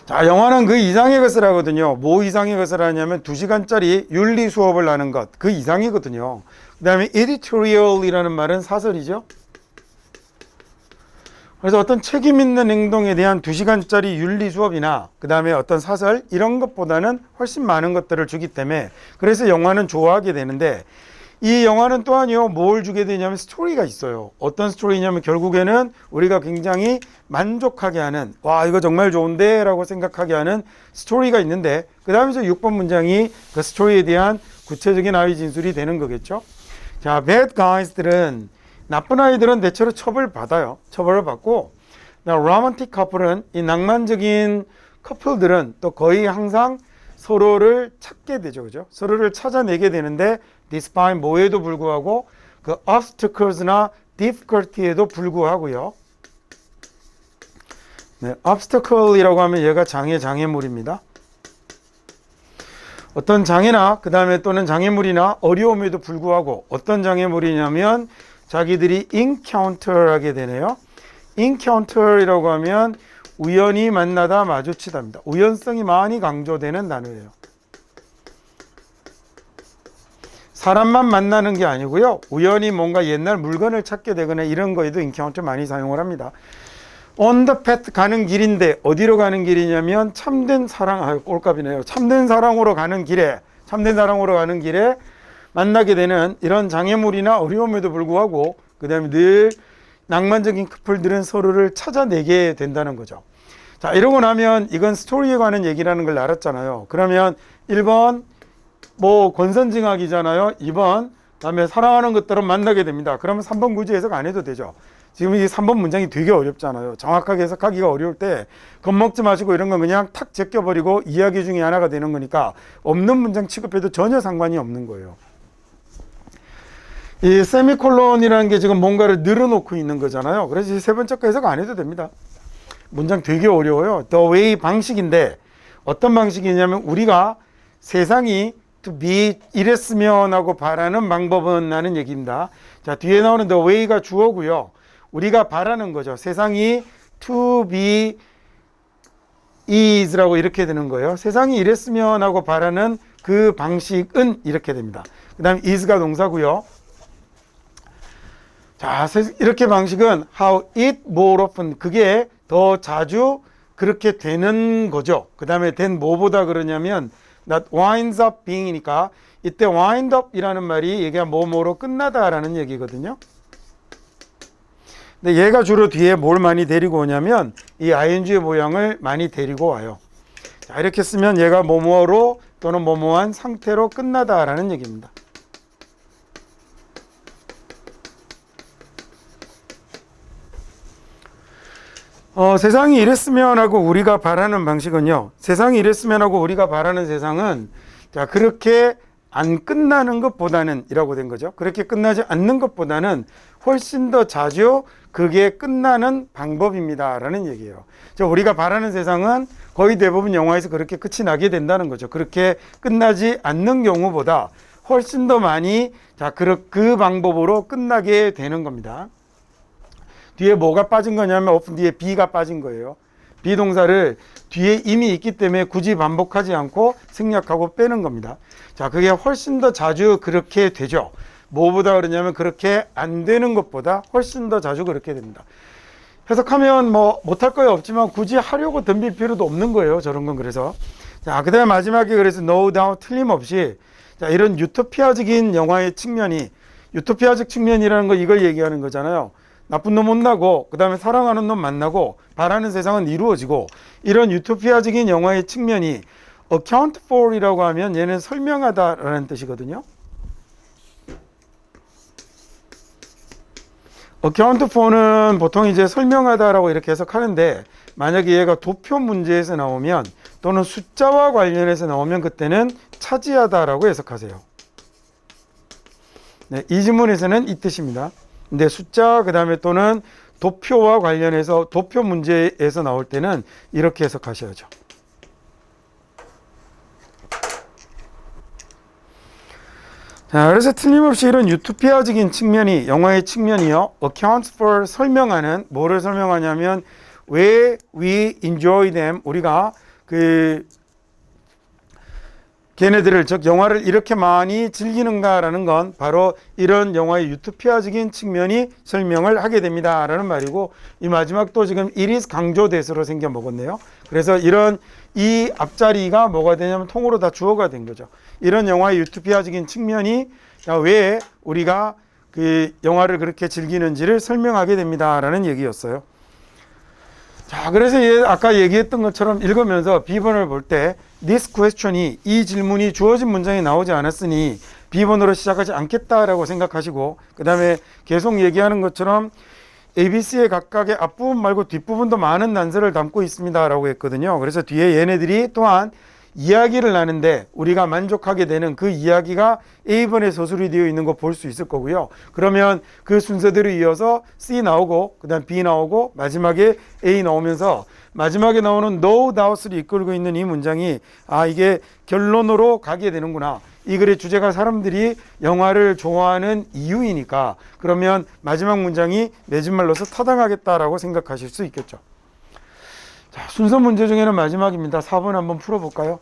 자, 영화는 그 이상의 것을 하거든요. 뭐 이상의 것을 하냐면 2시간짜리 윤리 수업을 하는 것, 그 이상이거든요. 그 다음에 editorial이라는 말은 사설이죠. 그래서 어떤 책임 있는 행동에 대한 2시간짜리 윤리 수업이나 그 다음에 어떤 사설 이런 것보다는 훨씬 많은 것들을 주기 때문에 그래서 영화는 좋아하게 되는데 이 영화는 또한요 뭘 주게 되냐면 스토리가 있어요. 어떤 스토리냐면 결국에는 우리가 굉장히 만족하게 하는 와 이거 정말 좋은데 라고 생각하게 하는 스토리가 있는데 그 다음에 이제 6번 문장이 그 스토리에 대한 구체적인 아이 진술이 되는 거겠죠. 자, bad guys들은 나쁜 아이들은 대체로 처벌을 받아요. 처벌을 받고 로맨틱 커플은 이 낭만적인 커플들은 또 거의 항상 서로를 찾게 되죠. 그죠? 서로를 찾아내게 되는데 despite 뭐에도 불구하고 그 obstacles나 difficulty에도 불구하고요. 네, obstacle이라고 하면 얘가 장애물입니다. 어떤 장애나 그 다음에 또는 장애물이나 어려움에도 불구하고 어떤 장애물이냐면 자기들이 encounter하게 되네요. encounter이라고 하면 우연히 만나다 마주치다입니다. 우연성이 많이 강조되는 단어예요. 사람만 만나는 게 아니고요. 우연히 뭔가 옛날 물건을 찾게 되거나 이런 거에도 encounter 많이 사용을 합니다. on the path 가는 길인데 어디로 가는 길이냐면 참된 사랑, 꼴값이네요. 참된 사랑으로 가는 길에 만나게 되는 이런 장애물이나 어려움에도 불구하고 그 다음에 늘 낭만적인 커플들은 서로를 찾아내게 된다는 거죠. 자, 이러고 나면 이건 스토리에 관한 얘기라는 걸 알았잖아요. 그러면 1번 뭐 권선징악이잖아요. 2번 그다음에 사랑하는 것들은 만나게 됩니다. 그러면 3번 굳이 해석 안 해도 되죠. 지금 이 3번 문장이 되게 어렵잖아요. 정확하게 해석하기가 어려울 때 겁먹지 마시고 이런 건 그냥 탁 제껴버리고 이야기 중에 하나가 되는 거니까 없는 문장 취급해도 전혀 상관이 없는 거예요. 이 세미콜론이라는 게 지금 뭔가를 늘어놓고 있는 거잖아요. 그래서 세 번째 거 해석 안 해도 됩니다. 문장 되게 어려워요. The way 방식인데 어떤 방식이냐면 우리가 세상이 to be 이랬으면 하고 바라는 방법은 라는 얘기입니다. 자, 뒤에 나오는 the way가 주어고요. 우리가 바라는 거죠. 세상이 to be is라고 이렇게 되는 거예요. 세상이 이랬으면 하고 바라는 그 방식은 이렇게 됩니다. 그 다음에 is가 동사고요. 자, 이렇게 방식은 how it more often 그게 더 자주 그렇게 되는 거죠. 그 다음에 된 뭐보다 그러냐면 that winds up being이니까 이때 wind up 이라는 말이 얘가 뭐뭐로 끝나다 라는 얘기거든요. 근데 얘가 주로 뒤에 뭘 많이 데리고 오냐면 이 ing의 모양을 많이 데리고 와요. 자, 이렇게 쓰면 얘가 뭐뭐로 또는 뭐뭐한 상태로 끝나다 라는 얘기입니다. 세상이 이랬으면 하고 우리가 바라는 방식은요. 세상이 이랬으면 하고 우리가 바라는 세상은 자, 그렇게 안 끝나는 것보다는 이라고 된 거죠. 그렇게 끝나지 않는 것보다는 훨씬 더 자주 그게 끝나는 방법입니다 라는 얘기예요. 자, 우리가 바라는 세상은 거의 대부분 영화에서 그렇게 끝이 나게 된다는 거죠. 그렇게 끝나지 않는 경우보다 훨씬 더 많이 자, 그 방법으로 끝나게 되는 겁니다. 뒤에 뭐가 빠진 거냐면 뒤에 be가 빠진 거예요. 비동사를 뒤에 이미 있기 때문에 굳이 반복하지 않고 생략하고 빼는 겁니다. 자, 그게 훨씬 더 자주 그렇게 되죠. 뭐보다 그러냐면 그렇게 안 되는 것보다 훨씬 더 자주 그렇게 됩니다. 해석하면 뭐 못할 거야 없지만 굳이 하려고 덤빌 필요도 없는 거예요. 저런 건 그래서. 자, 그 다음에 마지막에 그래서 no doubt 틀림없이 자, 이런 유토피아적인 영화의 측면이 유토피아적 측면이라는 거 이걸 얘기하는 거잖아요. 나쁜 놈 혼나고 그다음에 사랑하는 놈 만나고 바라는 세상은 이루어지고 이런 유토피아적인 영화의 측면이 account for이라고 하면 얘는 설명하다라는 뜻이거든요. account for는 보통 이제 설명하다라고 이렇게 해석하는데 만약에 얘가 도표 문제에서 나오면 또는 숫자와 관련해서 나오면 그때는 차지하다라고 해석하세요. 네, 이 지문에서는 이 뜻입니다. 근데 숫자 그다음에 또는 도표와 관련해서 도표 문제에서 나올 때는 이렇게 해석하셔야죠. 자, 그래서 틀림없이 이런 유토피아적인 측면이 영화의 측면이요. accounts for 설명하는 뭐를 설명하냐면 왜 we enjoy them 우리가 걔네들을 즉 영화를 이렇게 많이 즐기는가라는 건 바로 이런 영화의 유토피아적인 측면이 설명을 하게 됩니다 라는 말이고 이 마지막도 지금 it is 강조대서로 생겨 먹었네요. 그래서 이런 이 앞자리가 뭐가 되냐면 통으로 다 주어가 된 거죠. 이런 영화의 유토피아적인 측면이 왜 우리가 그 영화를 그렇게 즐기는지를 설명하게 됩니다 라는 얘기였어요. 자, 그래서 아까 얘기했던 것처럼 읽으면서 B번을 볼 때 this question이 이 질문이 주어진 문장에 나오지 않았으니 B번으로 시작하지 않겠다라고 생각하시고 그 다음에 계속 얘기하는 것처럼 ABC의 각각의 앞부분 말고 뒷부분도 많은 난서를 담고 있습니다 라고 했거든요. 그래서 뒤에 얘네들이 또한 이야기를 나는데 우리가 만족하게 되는 그 이야기가 A번에 서술이 되어 있는 거 볼 수 있을 거고요. 그러면 그 순서대로 이어서 C 나오고 그 다음 B 나오고 마지막에 A 나오면서 마지막에 나오는 no doubt를 이끌고 있는 이 문장이 아 이게 결론으로 가게 되는구나. 이 글의 주제가 사람들이 영화를 좋아하는 이유이니까 그러면 마지막 문장이 매진말로서 타당하겠다라고 생각하실 수 있겠죠. 자, 순서 문제 중에는 마지막입니다. 4번 한번 풀어볼까요?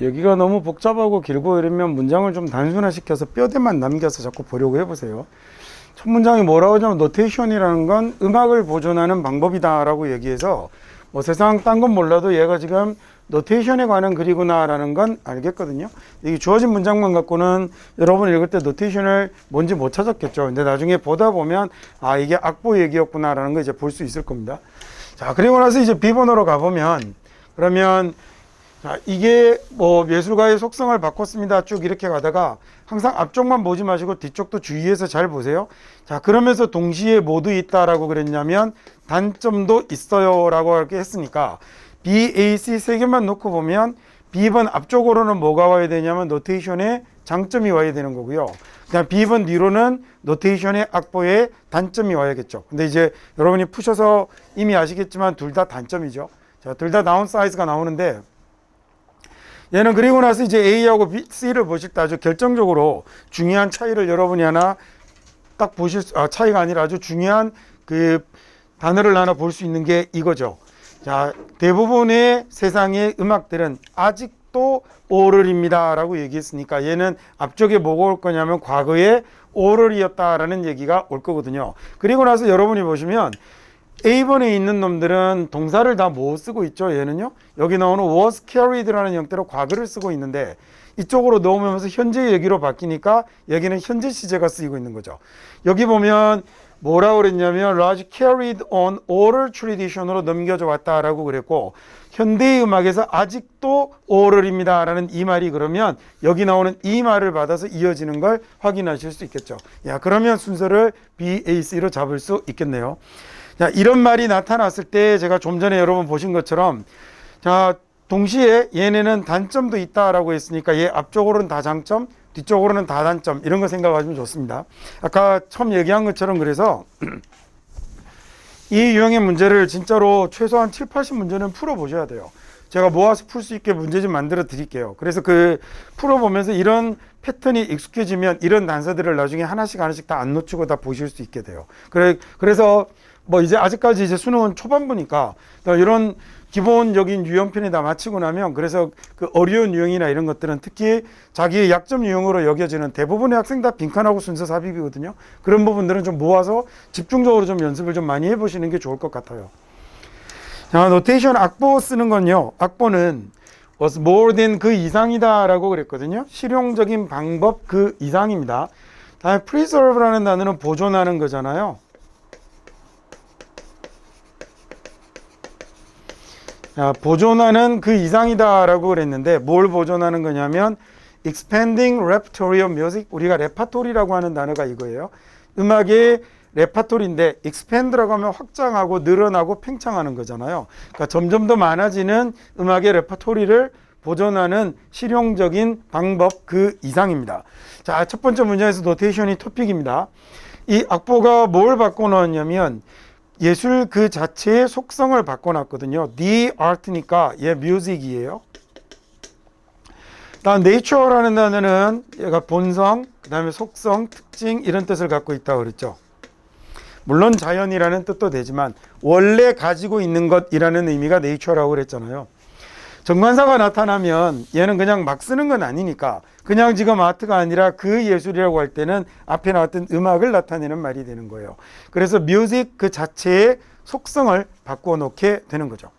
여기가 너무 복잡하고 길고 이러면 문장을 좀 단순화시켜서 뼈대만 남겨서 자꾸 보려고 해보세요. 첫 문장이 뭐라고 하냐면 노테이션이라는 건 음악을 보존하는 방법이다 라고 얘기해서 뭐 세상 딴 건 몰라도 얘가 지금 노테이션에 관한 글이구나 라는 건 알겠거든요. 이게 주어진 문장만 갖고는 여러분 읽을 때 노테이션을 뭔지 못 찾았겠죠. 근데 나중에 보다 보면 아 이게 악보 얘기였구나 라는 거 이제 볼 수 있을 겁니다. 자, 그리고 나서 이제 B번호로 가보면 그러면 자, 이게 뭐 예술가의 속성을 바꿨습니다. 쭉 이렇게 가다가 항상 앞쪽만 보지 마시고 뒤쪽도 주의해서 잘 보세요. 자, 그러면서 동시에 모두 있다라고 그랬냐면 단점도 있어요 라고 이렇게 했으니까 B, A, C 세 개만 놓고 보면 B번 앞쪽으로는 뭐가 와야 되냐면 노테이션에 장점이 와야 되는 거고요. 그냥 B번 뒤로는 노테이션의 악보에 단점이 와야겠죠. 근데 이제 여러분이 푸셔서 이미 아시겠지만 둘 다 단점이죠. 자, 둘 다 다운 사이즈가 나오는데 얘는 그리고 나서 이제 A하고 B, C를 보실 때 아주 결정적으로 중요한 차이를 여러분이 하나 딱 보실 수, 차이가 아니라 아주 중요한 그 단어를 하나 볼 수 있는 게 이거죠. 자, 대부분의 세상의 음악들은 아직 아직도 oral입니다 라고 얘기했으니까 얘는 앞쪽에 뭐가 올 거냐면 과거에 oral이었다라는 얘기가 올 거거든요. 그리고 나서 여러분이 보시면 A번에 있는 놈들은 동사를 다 못 쓰고 있죠. 얘는요. 여기 나오는 was carried라는 형태로 과거를 쓰고 있는데 이쪽으로 넣으면서 현재 얘기로 바뀌니까 여기는 현재 시제가 쓰이고 있는 거죠. 여기 보면 뭐라고 그랬냐면 Raj carried on oral tradition으로 넘겨져 왔다라고 그랬고 현대의 음악에서 아직도 oral입니다 라는 이 말이 그러면 여기 나오는 이 말을 받아서 이어지는 걸 확인하실 수 있겠죠. 야, 그러면 순서를 B, A, C로 잡을 수 있겠네요. 자, 이런 말이 나타났을 때 제가 좀 전에 여러분 보신 것처럼 자, 동시에 얘네는 단점도 있다라고 했으니까 얘 앞쪽으로는 다 장점, 뒤쪽으로는 다 단점 이런 거 생각하시면 좋습니다. 아까 처음 얘기한 것처럼 그래서 이 유형의 문제를 진짜로 최소한 7, 80문제는 풀어보셔야 돼요. 제가 모아서 풀 수 있게 문제 좀 만들어 드릴게요. 그래서 그 풀어보면서 이런 패턴이 익숙해지면 이런 단서들을 나중에 하나씩 다 안 놓치고 다 보실 수 있게 돼요. 그래서 뭐 이제 아직까지 이제 수능은 초반부니까 이런 기본적인 유형편이 다 마치고 나면 그래서 그 어려운 유형이나 이런 것들은 특히 자기의 약점 유형으로 여겨지는 대부분의 학생 다 빈칸하고 순서 삽입이거든요. 그런 부분들은 좀 모아서 집중적으로 좀 연습을 좀 많이 해보시는 게 좋을 것 같아요. 자, 노테이션 악보 쓰는 건요. 악보는 was more than 그 이상이다 라고 그랬거든요. 실용적인 방법 그 이상입니다. 다음에 preserve라는 단어는 보존하는 거잖아요. 자, 보존하는 그 이상이다 라고 그랬는데 뭘 보존하는 거냐면 expanding repertory of music, 우리가 레파토리라고 하는 단어가 이거예요. 음악의 레파토리인데 expand라고 하면 확장하고 늘어나고 팽창하는 거잖아요. 그러니까 점점 더 많아지는 음악의 레파토리를 보존하는 실용적인 방법 그 이상입니다. 자, 첫 번째 문제에서 노테이션이 토픽입니다. 이 악보가 뭘 바꿔놓았냐면 예술 그 자체의 속성을 바꿔놨거든요. The art니까 얘 music이에요. 다음 nature라는 단어는 얘가 본성, 그 다음에 속성, 특징 이런 뜻을 갖고 있다고 그랬죠. 물론 자연이라는 뜻도 되지만 원래 가지고 있는 것이라는 의미가 nature라고 그랬잖아요. 정관사가 나타나면 얘는 그냥 막 쓰는 건 아니니까 그냥 지금 아트가 아니라 그 예술이라고 할 때는 앞에 나왔던 음악을 나타내는 말이 되는 거예요. 그래서 뮤직 그 자체의 속성을 바꾸어 놓게 되는 거죠.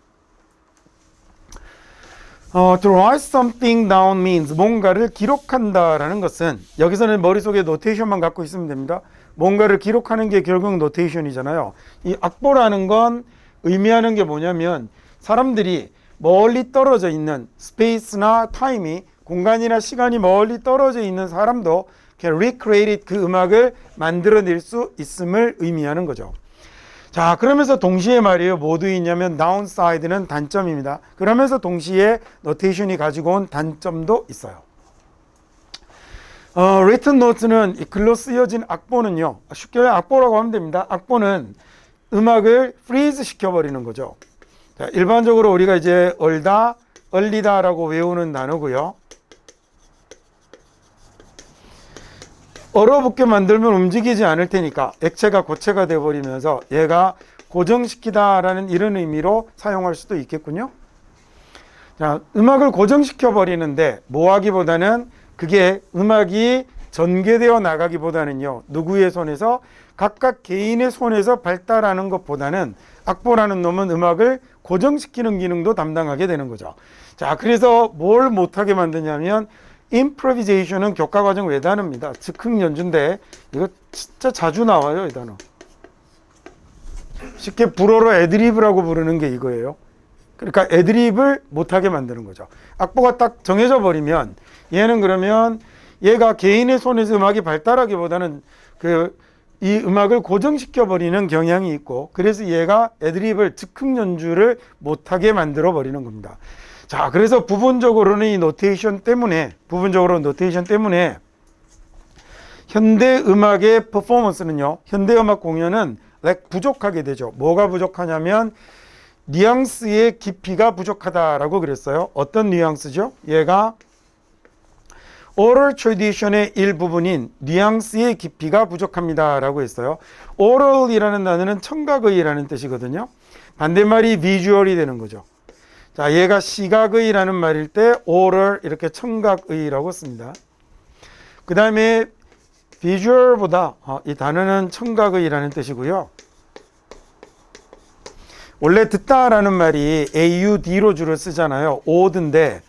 To write something down means 뭔가를 기록한다라는 것은 여기서는 머릿속에 노테이션만 갖고 있으면 됩니다. 뭔가를 기록하는 게 결국 노테이션이잖아요. 이 악보라는 건 의미하는 게 뭐냐면 사람들이 멀리 떨어져 있는 스페이스나 타임이 공간이나 시간이 멀리 떨어져 있는 사람도 can recreate it, 그 음악을 만들어낼 수 있음을 의미하는 거죠. 자, 그러면서 동시에 말이에요. 뭐 도 있냐면 downside는 단점입니다. 그러면서 동시에 노테이션이 가지고 온 단점도 있어요. written notes는 글로 쓰여진 악보는요. 쉽게 악보라고 하면 됩니다. 악보는 음악을 freeze 시켜버리는 거죠. 자, 일반적으로 우리가 이제 얼다, 얼리다라고 외우는 단어고요. 얼어붙게 만들면 움직이지 않을 테니까 액체가 고체가 돼버리면서 얘가 고정시키다라는 이런 의미로 사용할 수도 있겠군요. 자, 음악을 고정시켜 버리는데 뭐 하기보다는 그게 음악이 전개되어 나가기보다는요. 누구의 손에서 각각 개인의 손에서 발달하는 것보다는 악보라는 놈은 음악을 고정시키는 기능도 담당하게 되는 거죠. 자, 그래서 뭘 못하게 만드냐면 improvisation은 교과과정 외단어입니다. 즉흥 연주인데 이거 진짜 자주 나와요, 이 단어. 쉽게 불어로 애드리브라고 부르는 게 이거예요. 그러니까 애드립을 못하게 만드는 거죠. 악보가 딱 정해져 버리면 얘는 그러면 얘가 개인의 손에서 음악이 발달하기보다는 이 음악을 고정시켜 버리는 경향이 있고 그래서 얘가 애드립을 즉흥 연주를 못하게 만들어 버리는 겁니다. 자, 그래서 부분적으로는 이 노테이션 때문에 현대 음악의 퍼포먼스는요, 현대 음악 공연은 부족하게 되죠. 뭐가 부족하냐면 뉘앙스의 깊이가 부족하다라고 그랬어요. 어떤 뉘앙스죠? 얘가 oral tradition의 일부분인 뉘앙스의 깊이가 부족합니다 라고 했어요. oral이라는 단어는 청각의라는 뜻이거든요. 반대말이 visual이 되는 거죠. 자, 얘가 시각의라는 말일 때 oral 이렇게 청각의라고 씁니다. 그 다음에 visual보다 이 단어는 청각의라는 뜻이고요. 원래 듣다라는 말이 aud로 주로 쓰잖아요. aud인데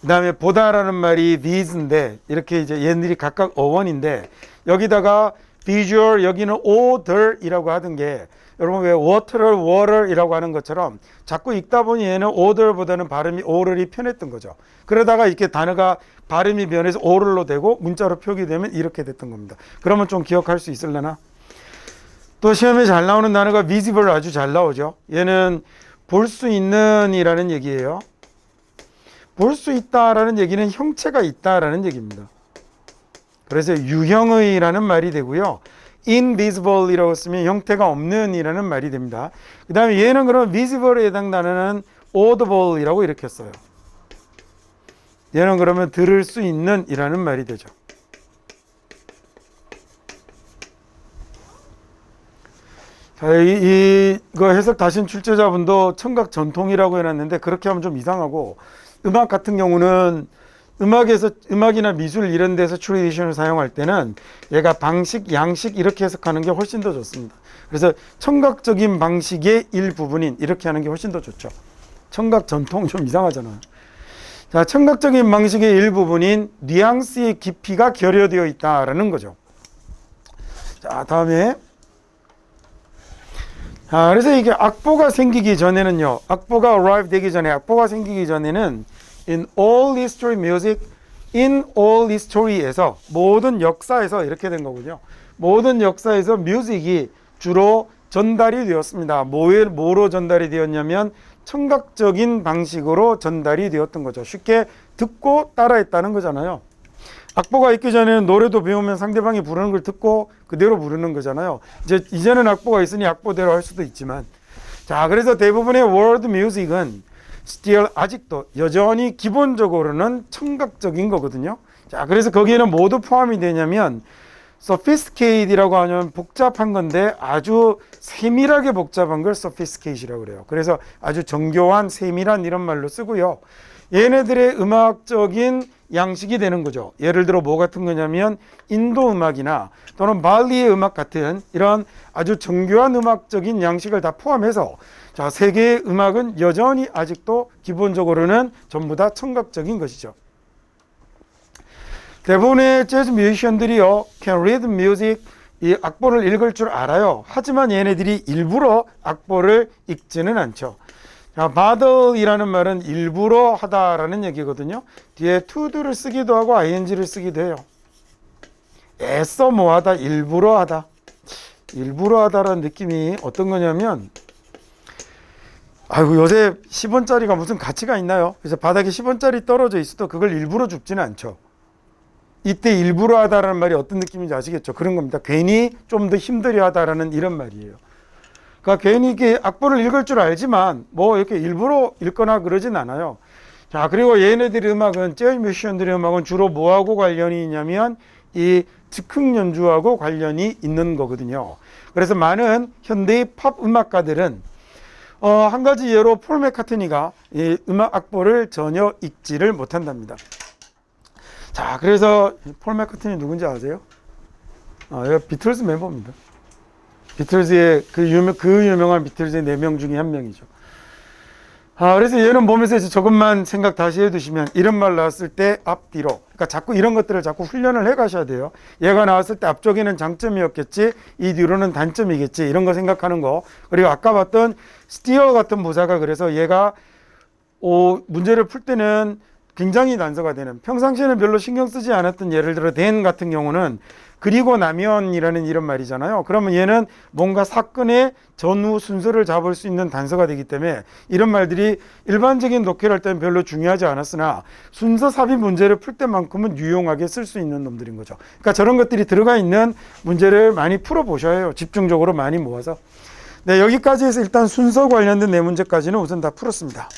그 다음에 보다라는 말이 these인데 이렇게 이제 얘네들이 각각 어원인데 여기다가 visual 여기는 odor이라고 하던 게 여러분 왜 water를 water이라고 하는 것처럼 자꾸 읽다 보니 얘는 odor보다는 발음이 oral이 편했던 거죠. 그러다가 이렇게 단어가 발음이 변해서 oral로 되고 문자로 표기되면 이렇게 됐던 겁니다. 그러면 좀 기억할 수 있을려나? 또 시험에 잘 나오는 단어가 visible 아주 잘 나오죠. 얘는 볼 수 있는 이라는 얘기예요. 볼 수 있다라는 얘기는 형체가 있다라는 얘기입니다. 그래서 유형의라는 말이 되고요. invisible이라고 쓰면 형태가 없는 이라는 말이 됩니다. 그 다음에 얘는 그럼 visible에 해당 단어는 audible이라고 이렇게 써요. 얘는 그러면 들을 수 있는 이라는 말이 되죠. 자, 이거 해석 다신 출제자분도 청각 전통이라고 해놨는데 그렇게 하면 좀 이상하고 음악 같은 경우는 음악이나 미술 이런 데서 트래디션을 사용할 때는 얘가 방식, 양식 이렇게 해석하는 게 훨씬 더 좋습니다. 그래서 청각적인 방식의 일부분인 이렇게 하는 게 훨씬 더 좋죠. 청각 전통 좀 이상하잖아요. 자, 청각적인 방식의 일부분인 뉘앙스의 깊이가 결여되어 있다라는 거죠. 자, 다음에 그래서 이게 악보가 생기기 전에는요. 악보가 arrive 되기 전에 악보가 생기기 전에는 in all history music, in all history에서 모든 역사에서 이렇게 된 거군요. 모든 역사에서 뮤직이 주로 전달이 되었습니다. 뭐로 전달이 되었냐면 청각적인 방식으로 전달이 되었던 거죠. 쉽게 듣고 따라했다는 거잖아요. 악보가 있기 전에는 노래도 배우면 상대방이 부르는 걸 듣고 그대로 부르는 거잖아요. 이제는 악보가 있으니 악보대로 할 수도 있지만. 자, 그래서 대부분의 world music은 still 아직도 여전히 기본적으로는 청각적인 거거든요. 자, 그래서 거기에는 모두 포함이 되냐면 sophisticated이라고 하면 복잡한 건데 아주 세밀하게 복잡한 걸 sophisticated이라고 그래요. 그래서 아주 정교한 세밀한 이런 말로 쓰고요. 얘네들의 음악적인 양식이 되는 거죠. 예를 들어 뭐 같은 거냐면 인도 음악이나 또는 발리의 음악 같은 이런 아주 정교한 음악적인 양식을 다 포함해서 자, 세계의 음악은 여전히 아직도 기본적으로는 전부 다 청각적인 것이죠. 대부분의 재즈 뮤지션들이요, can read music, 이 악보를 읽을 줄 알아요. 하지만 얘네들이 일부러 악보를 읽지는 않죠. 자, bothe이라는 말은 일부러 하다라는 얘기거든요. 뒤에 to도를 쓰기도 하고 ing를 쓰기도 해요. 애써 뭐하다, 일부러 하다. 일부러 하다라는 느낌이 어떤 거냐면 아이고 요새 10원짜리가 무슨 가치가 있나요? 그래서 바닥에 10원짜리 떨어져 있어도 그걸 일부러 줍지는 않죠. 이때 일부러 하다라는 말이 어떤 느낌인지 아시겠죠? 그런 겁니다. 괜히 좀 더 힘들게 하다라는 이런 말이에요. 그러니까 괜히 이게 악보를 읽을 줄 알지만 뭐 이렇게 일부러 읽거나 그러진 않아요. 자, 그리고 얘네들의 음악은 재즈 뮤지션들의 음악은 주로 뭐하고 관련이 있냐면 이 즉흥 연주하고 관련이 있는 거거든요. 그래서 많은 현대의 팝 음악가들은 한 가지 예로 폴 맥카트니가 이 음악 악보를 전혀 읽지를 못한답니다. 자, 그래서 폴 맥카트니 누군지 아세요? 얘가 비틀즈 멤버입니다. 비틀즈의 그 유명한 비틀즈의 4명 중에 한 명이죠. 그래서 얘는 보면서 이제 조금만 생각 다시 해두시면 이런 말 나왔을 때 앞뒤로, 그러니까 자꾸 이런 것들을 자꾸 훈련을 해 가셔야 돼요. 얘가 나왔을 때 앞쪽에는 장점이었겠지, 이 뒤로는 단점이겠지, 이런 거 생각하는 거. 그리고 아까 봤던 스티어 같은 부사가 그래서 얘가 문제를 풀 때는 굉장히 단서가 되는, 평상시에는 별로 신경 쓰지 않았던, 예를 들어 then 같은 경우는 그리고 나면이라는 이런 말이잖아요. 그러면 얘는 뭔가 사건의 전후 순서를 잡을 수 있는 단서가 되기 때문에 이런 말들이 일반적인 독해를 할 때는 별로 중요하지 않았으나 순서 삽입 문제를 풀 때만큼은 유용하게 쓸 수 있는 놈들인 거죠. 그러니까 저런 것들이 들어가 있는 문제를 많이 풀어보셔야 해요. 집중적으로 많이 모아서. 네, 여기까지 해서 일단 순서 관련된 네 문제까지는 우선 다 풀었습니다.